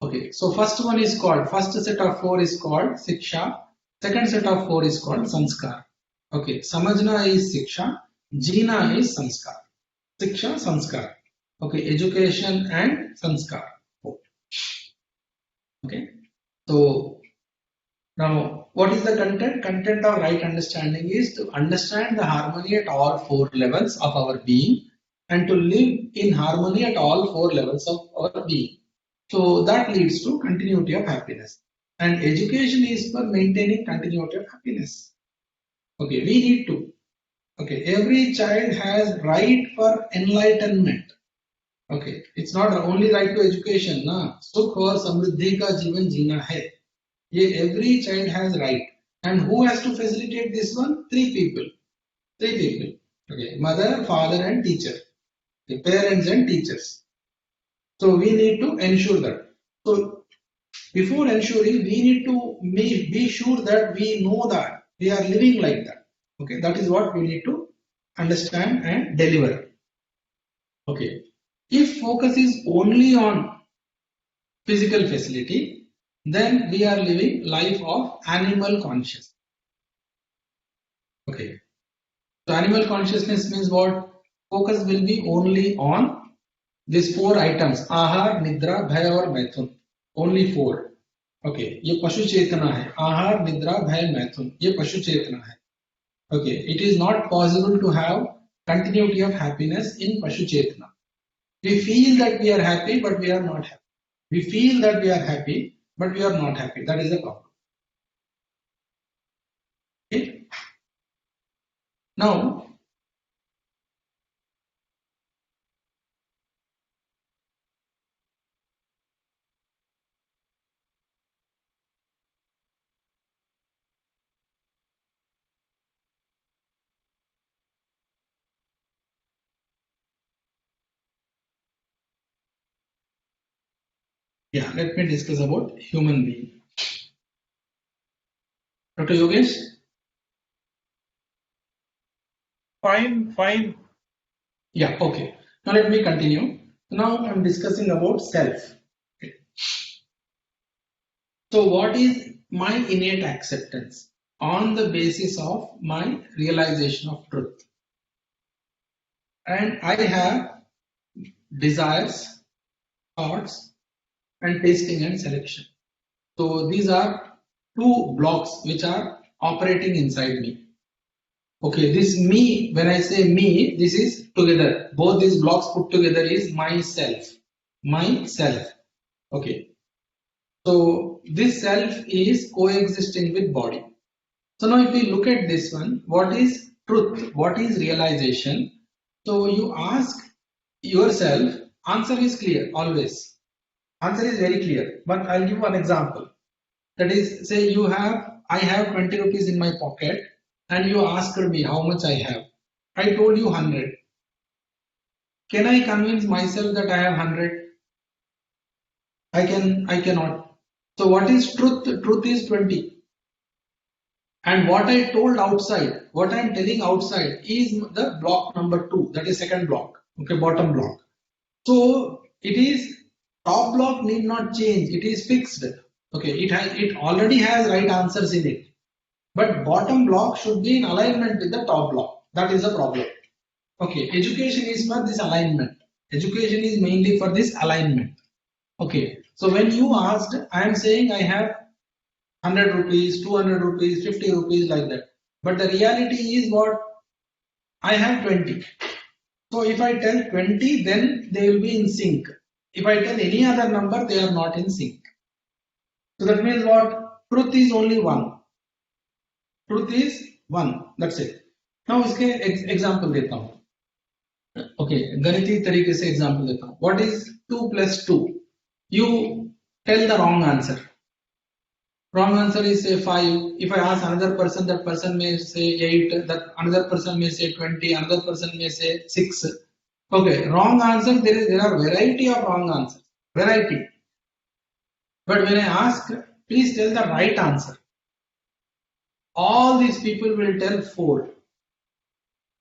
Okay, so first one is called, first set of four is called Siksha, second set of four is called Sanskar. Okay, Samajna is Siksha, Jeena is Sanskar. Siksha, Sanskar. Okay, education and Sanskar. Okay, so now what is the content? Content of right understanding is to understand the harmony at all four levels of our being and to live in harmony at all four levels of our being. So that leads to continuity of happiness. And education is for maintaining continuity of happiness. Okay, we need to. Okay, every child has right for enlightenment. Okay, it's not only right to education, na. Sukh aur samriddhi ka जीवन जीना है. Ye every child has right. And who has to facilitate this one? Three people. Three people. Okay, mother, father, and teacher. Okay, parents and teachers. So we need to ensure that. So before ensuring, we need to be sure that we know that we are living like that. Okay, that is what we need to understand and deliver. Okay, if focus is only on physical facility, then we are living life of animal consciousness. Okay, so animal consciousness means what? Focus will be only on these four items: आहार, निद्रा, भय और मैथुन. Only four. Okay, ये पशु चेतना है. आहार, निद्रा, भय, मैथुन, ये पशु चेतना है. Okay, it is not possible to have continuity of happiness in pashu chetana. We feel that we are happy, but we are not happy. We feel that we are happy, but we are not happy. That is the problem. Okay? Now, yeah, let me discuss about human being. Dr. Yogesh? Fine, fine. Yeah, okay. Now let me continue. Now I'm discussing about self. Okay. So what is my innate acceptance on the basis of my realization of truth? And I have desires, thoughts, and tasting and selection. So these are two blocks which are operating inside me. Okay, this me, when I say me, this is together. Both these blocks put together is myself. Myself. Okay. So this self is coexisting with body. So now if we look at this one, what is truth? What is realization? So you ask yourself, answer is clear always. Answer is very clear, but I'll give one example. That is, say I have 20 rupees in my pocket and you asked me how much I have. I told you 100. Can I convince myself that I have 100? I cannot. So what is truth? Truth is 20. And what I told outside, what I am telling outside is the block number 2, that is second block, okay, bottom block. So it is, top block need not change, it is fixed, okay, it already has right answers in it. But bottom block should be in alignment with the top block. That is the problem. Okay, education is for this alignment. Education is mainly for this alignment. Okay, so when you asked, I am saying I have 100 rupees, 200 rupees, 50 rupees, like that. But the reality is what? I have 20. So if I tell 20, then they will be in sync. If I tell any other number, they are not in sync. So that means what? Truth is only one. Truth is one. That's it. Now इसके example देता हूँ. Okay, गणितीय तरीके से example देता हूँ. What is 2 plus 2? You tell the wrong answer. Wrong answer is say 5. If I ask another person, that person may say 8, that another person may say 20, another person may say 6. Okay, wrong answer, there are variety of wrong answers. Variety. But when I ask, please tell the right answer. All these people will tell 4.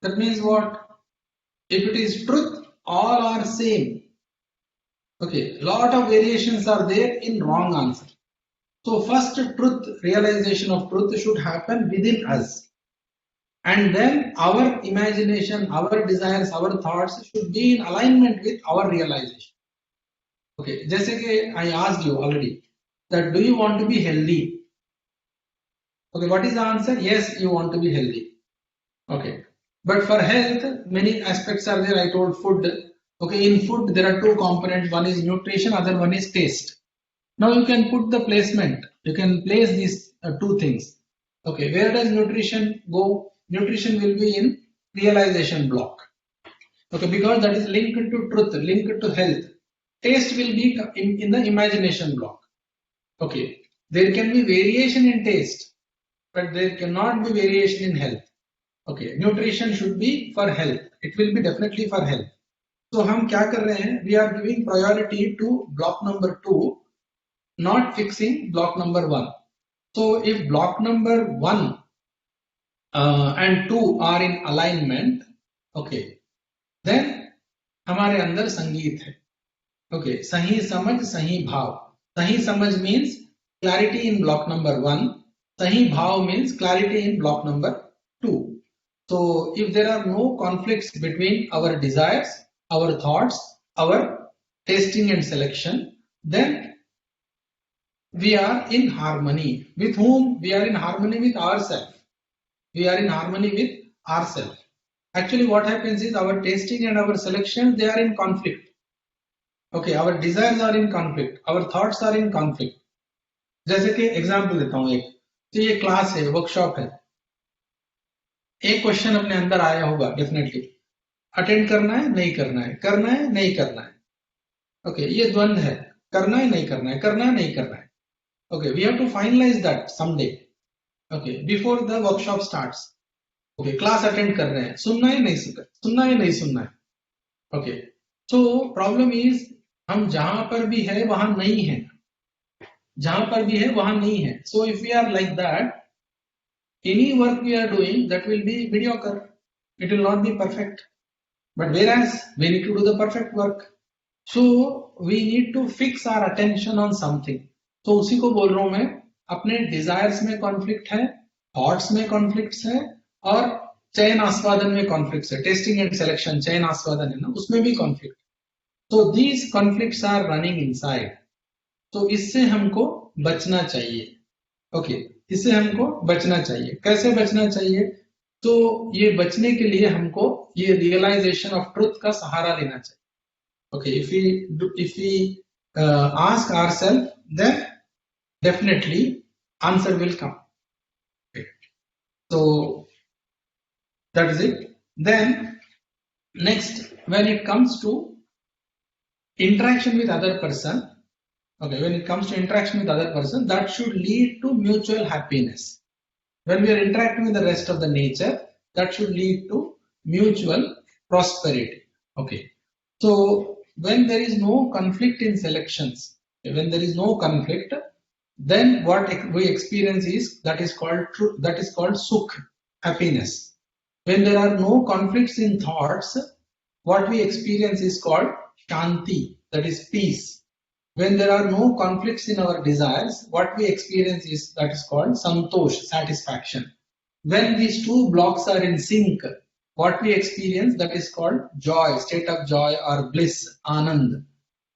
That means what? If it is truth, all are same. Okay, lot of variations are there in wrong answer. So first truth, realization of truth should happen within us. And then our imagination, our desires, our thoughts should be in alignment with our realization. Okay, जैसे कि I asked you already that do you want to be healthy? Okay, what is the answer? Yes, you want to be healthy. Okay, but for health, many aspects are there. I told food. Okay, in food there are two components. One is nutrition, other one is taste. Now you can put the placement. You can place these two things. Okay, where does nutrition go? Nutrition will be in realization block. Okay, because that is linked to truth, linked to health. Taste will be in the imagination block. Okay, there can be variation in taste, but there cannot be variation in health. Okay, nutrition should be for health. It will be definitely for health. So हम क्या कर रहे हैं? We are giving priority to block number 2, not fixing block number 1. So if block number 1 and 2 are in alignment, okay, then हमारे अंदर संगीत है. Okay, सही समझ सही भाव. सही समझ means clarity in block number 1. सही भाव means clarity in block number 2. So if there are no conflicts between our desires, our thoughts, our tasting and selection, then we are in harmony. With whom? We are in harmony with ourselves. We are in harmony with ourselves. Actually what happens is our tasting and our selection, they are in conflict. Okay, our desires are in conflict, our thoughts are in conflict. जैसे कि example देता हूँ एक, तो ये class है, workshop है, एक क्वेश्चन अपने अंदर आया होगा डेफिनेटली, अटेंड करना है नहीं करना है, करना है नहीं करना है. ओके, ये द्वंद्व है, करना है नहीं करना है, करना है नहीं करना है. Okay, we have to finalise that someday. Okay, before the workshop starts. Okay, class attend कर रहे हैं, सुनना है नहीं सुनना है नहीं सुनना है. ओके, सो प्रॉब्लम इज हम जहां पर भी है वहां नहीं है, जहां पर भी है वहां नहीं है. So if we are like that, any work we are doing, that will be mediocre, it will not be perfect. But whereas we need to do the perfect work, so we need to fix our attention on something. तो उसी को बोल रहा हूं मैं, अपने desires में conflict है, थॉट्स में कॉन्फ्लिक्ट्स है, और चयन आस्वादन में कॉन्फ्लिक्ट्स है. टेस्टिंग एंड सिलेक्शन, चयन आस्वादन है ना, उसमें भी कॉन्फ्लिक्ट. तो these conflicts are running inside. तो इससे हमको बचना चाहिए. ओके, इससे हमको बचना चाहिए. कैसे बचना चाहिए? तो ये बचने के लिए हमको ये रियलाइजेशन ऑफ ट्रुथ का सहारा लेना चाहिए. Okay, if we ask ourselves, then definitely answer will come. Okay. So that is it. Then next, when it comes to interaction with other person, okay, when it comes to interaction with other person, that should lead to mutual happiness. When we are interacting with the rest of the nature, that should lead to mutual prosperity. Okay, so when there is no conflict in selections, when there is no conflict, then what we experience is that is called truth, that is called sukh, happiness. When there are no conflicts in thoughts, what we experience is called shanti, that is peace. When there are no conflicts in our desires, what we experience is that is called santosh, satisfaction. When these two blocks are in sync, what we experience, that is called joy, state of joy or bliss, anand.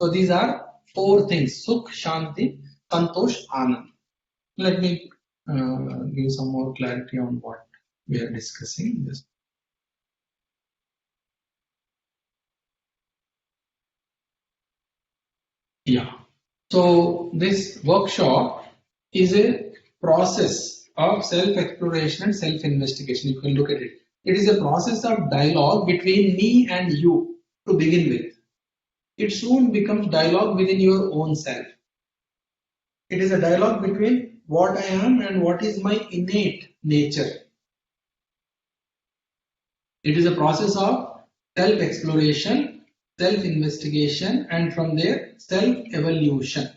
So these are 4 things: sukh, shanti, santosh, anand. Let me give some more clarity on what we are discussing this. Yeah. So this workshop is a process of self-exploration and self-investigation. You can look at it. It is a process of dialogue between me and you to begin with. It soon becomes dialogue within your own self. It is a dialogue between what I am and what is my innate nature. It is a process of self-exploration, self-investigation, and from there, self-evolution.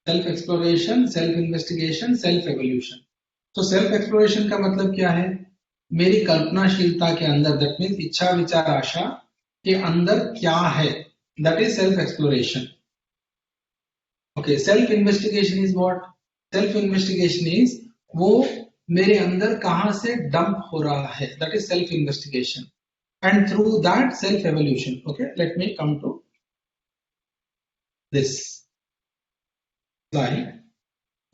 Self-exploration, self-investigation, self-evolution. तो self exploration का मतलब क्या है? मेरी कल्पनाशीलता के अंदर, that means इच्छा विचार आशा के अंदर क्या है, that is self exploration. Okay, self investigation is what? Self investigation is वो मेरे अंदर कहां से डंप हो रहा है, that is self investigation. And through that self evolution. Okay, let me come to this slide.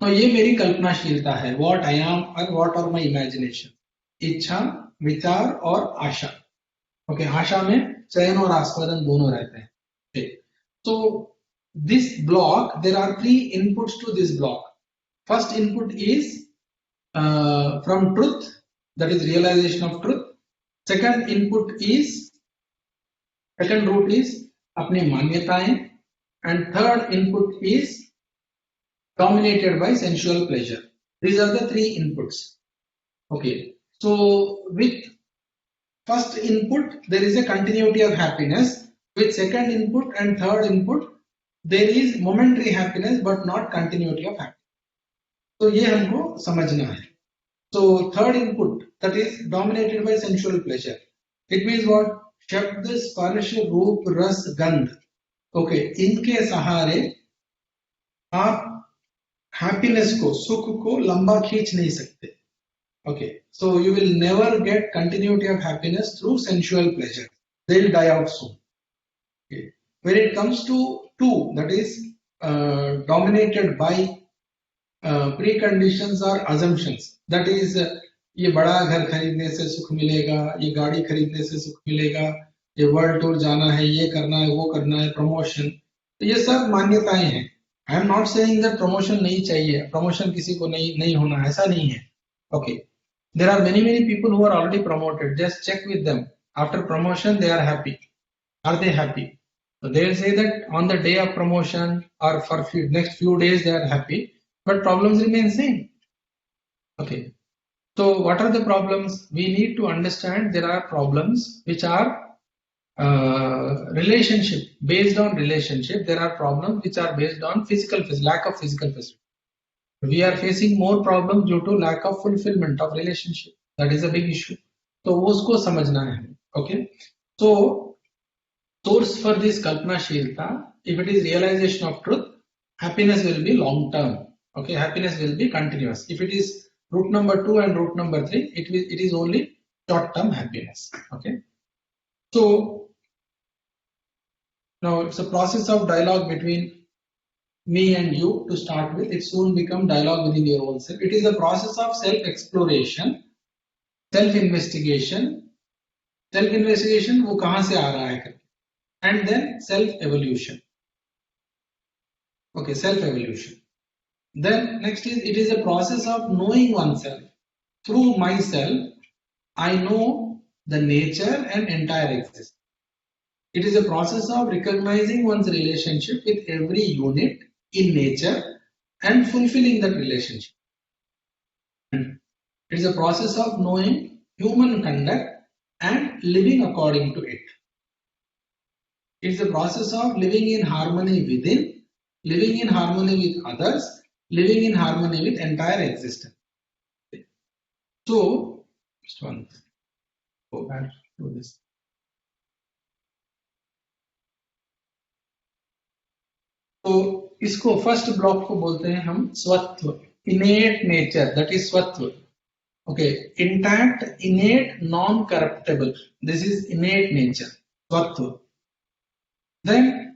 तो ये मेरी कल्पनाशीलता है, व्हाट आई एम और व्हाट आर माई इमेजिनेशन. इच्छा, विचार और आशा. ओके, आशा में चयन और आस्वादन दोनों रहते हैं. तो this block, there are 3 inputs to this block. First input is from truth, that is realisation of truth. Second input is, second root is अपनी मान्यताएं. And third input is dominated by sensual pleasure. These are the 3 inputs. Okay, so with first input there is a continuity of happiness. With second input and third input there is momentary happiness but not continuity of happiness. So ये हमको समझना है. So third input, that is dominated by sensual pleasure. It means what? शब्द, स्पर्श, रूप, रस, गंध. Okay, इनके सहारे आप हैप्पीनेस को, सुख को लंबा खींच नहीं सकते. Okay, so you will never get continuity of happiness through sensual pleasure. They will die out soon. When it comes to to, that is dominated by preconditions और अजम्पशंस. दैट इज ये बड़ा घर खरीदने से सुख मिलेगा, ये गाड़ी खरीदने से सुख मिलेगा, ये वर्ल्ड टूर जाना है, ये करना है, वो करना है, प्रमोशन. तो ये सब मान्यताएं हैं. I am not saying that promotion नहीं चाहिए, promotion किसी को नहीं होना, ऐसा नहीं है. Okay, there are many people who are already promoted. Just check with them. After promotion, they are happy. Are they happy? So they will say that on the day of promotion or for next few days they are happy, but problems remain same. Okay, so what are the problems? We need to understand there are problems which are relationship, based on relationship. There are problems which are based on lack of physical facility. We are facing more problems due to lack of fulfillment of relationship. That is a big issue. तो उसको समझना है. Okay, so source for this kalpanashilta, if it is realization of truth, happiness will be long term. Okay, happiness will be continuous. If it is root number 2 and root number 3, it is only short term happiness. Okay, so now it's a process of dialogue between me and you to start with. It soon become dialogue within your own self. It is a process of self-exploration, self-investigation. Self-investigation वो कहाँ से आ रहा है करके, and then self-evolution. Okay, self-evolution. Then next is, it is a process of knowing oneself. Through myself, I know the nature and entire existence. It is a process of recognizing one's relationship with every unit in nature and fulfilling that relationship. It is a process of knowing human conduct and living according to it. It is a process of living in harmony within, living in harmony with others, living in harmony with entire existence. So, just one, go back to this. तो इसको first block को बोलते हैं हम स्वत्व, innate nature, that is स्वत्व. Okay, intact, innate, non corruptible, this is innate nature, स्वत्व. Then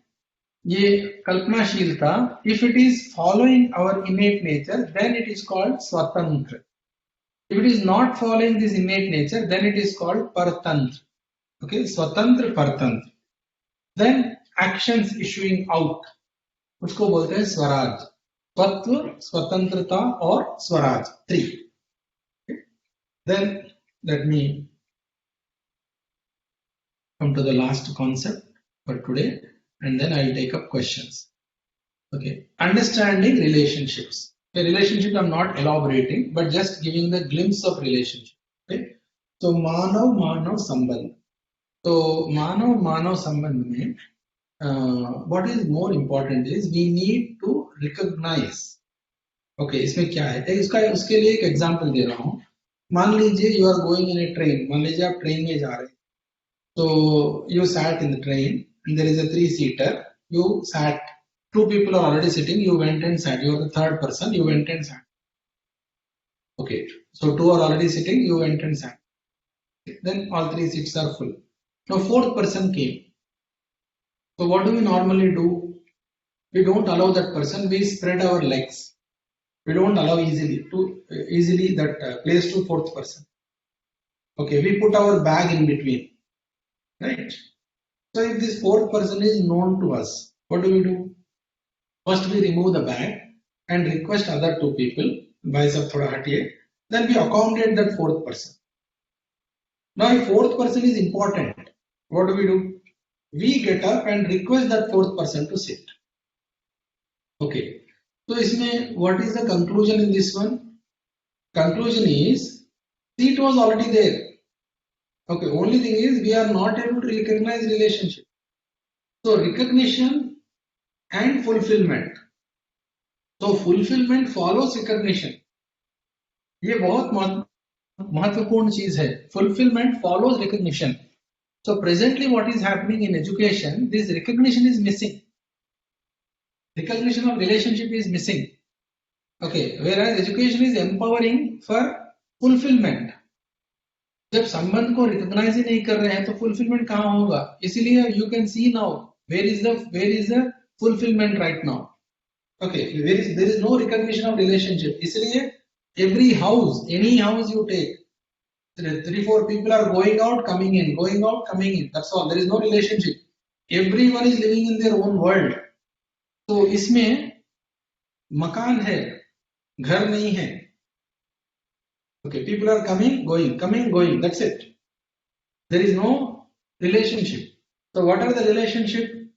ये कल्पनाशीलता, if it is following our innate nature, then it is called स्वतंत्र. If it is not following this innate nature, then it is called Paratantra. Okay, Swatantra Paratantra. Then actions issuing out, उसको बोलते हैं स्वराज. तत्व, स्वतंत्रता और Swaraj, 3. Okay. Then let me come to the last concept for today, and then I will take up questions. Okay, understanding relationships. The relationship I'm not elaborating, but just giving the glimpse of relationship. Okay, so मानव संबंध. तो मानव संबंध में what is more important is we need to recognize. Okay, इसमें क्या है? उसके लिए एक एग्जांपल दे रहा हूँ. मान लीजिए you are going in a train. मान लीजिए आप ट्रेन में जा रहे हैं. So you sat in the train and there is a 3-seater. You sat. 2 people are already sitting. You went and sat. You are the 3rd person. You went and sat. Okay. So 2 are already sitting. You went and sat. Then all 3 seats are full. Now 4th person came. So what do we normally do? We don't allow that person. We spread our legs. We don't allow easily that place to 4th person. Okay. We put our bag in between. Right. So if this 4th person is known to us, what do? First we remove the bag and request other 2 people, भाई साहब थोड़ा हटिए. Then we accommodate that 4th person. Now if 4th person is important, what do? We get up and request that 4th person to sit. Okay. So इसमें what is the conclusion in this one? Conclusion is seat was already there. Okay. Only thing is we are not able to recognize relationship. So recognition and fulfillment. So fulfillment follows recognition. ये बहुत महत्वपूर्ण चीज है. Fulfillment follows recognition. So presently what is happening in education, this recognition is missing. Recognition of relationship is missing. Okay, whereas education is empowering for fulfillment. जब संबंध को recognize ही नहीं कर रहे हैं तो fulfillment कहाँ होगा? इसीलिए you can see now where is the fulfillment right now. Okay, there is no recognition of relationship. इसलिए every house, any house you take, 3-4 people are going out, coming in, going out, coming in. That's all. There is no relationship. Everyone is living in their own world. तो इसमें मकान है, घर नहीं है. Okay, people are coming, going. That's it. There is no relationship. So what are the relationship?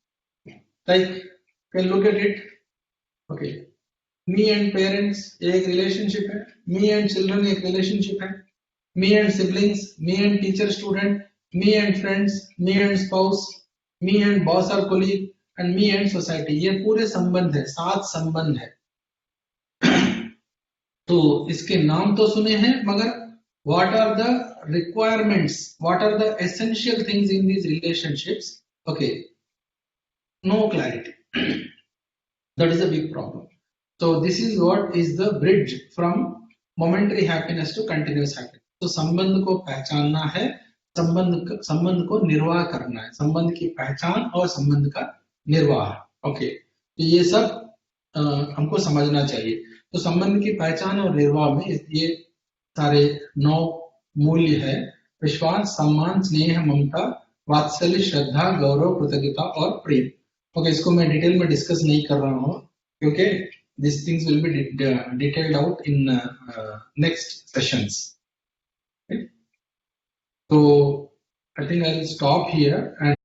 Like, you can look at it. Okay, me and parents एक relationship है. Me and children एक relationship है. Me and siblings, me and teacher student, me and friends, me and spouse, me and boss or colleague, and me and society. ये पूरे संबंध है, 7 संबंध है. तो इसके नाम तो सुने हैं, मगर what are the requirements, what are the essential things in these relationships? Okay, no clarity. That is a big problem. So this is what is the bridge from momentary happiness to continuous happiness. तो संबंध को पहचानना है, संबंध को निर्वाह करना है, संबंध की पहचान और संबंध का निर्वाह. ओके, तो ये सब हमको समझना चाहिए. तो संबंध की पहचान और निर्वाह में ये सारे 9 मूल्य है. विश्वास, सम्मान, स्नेह, ममता, वात्सल्य, श्रद्धा, गौरव, कृतज्ञता और प्रेम. ओके, इसको मैं डिटेल में डिस्कस नहीं कर रहा हूँ क्योंकि these things will be detailed out in next sessions. Okay? So I think I'll stop here and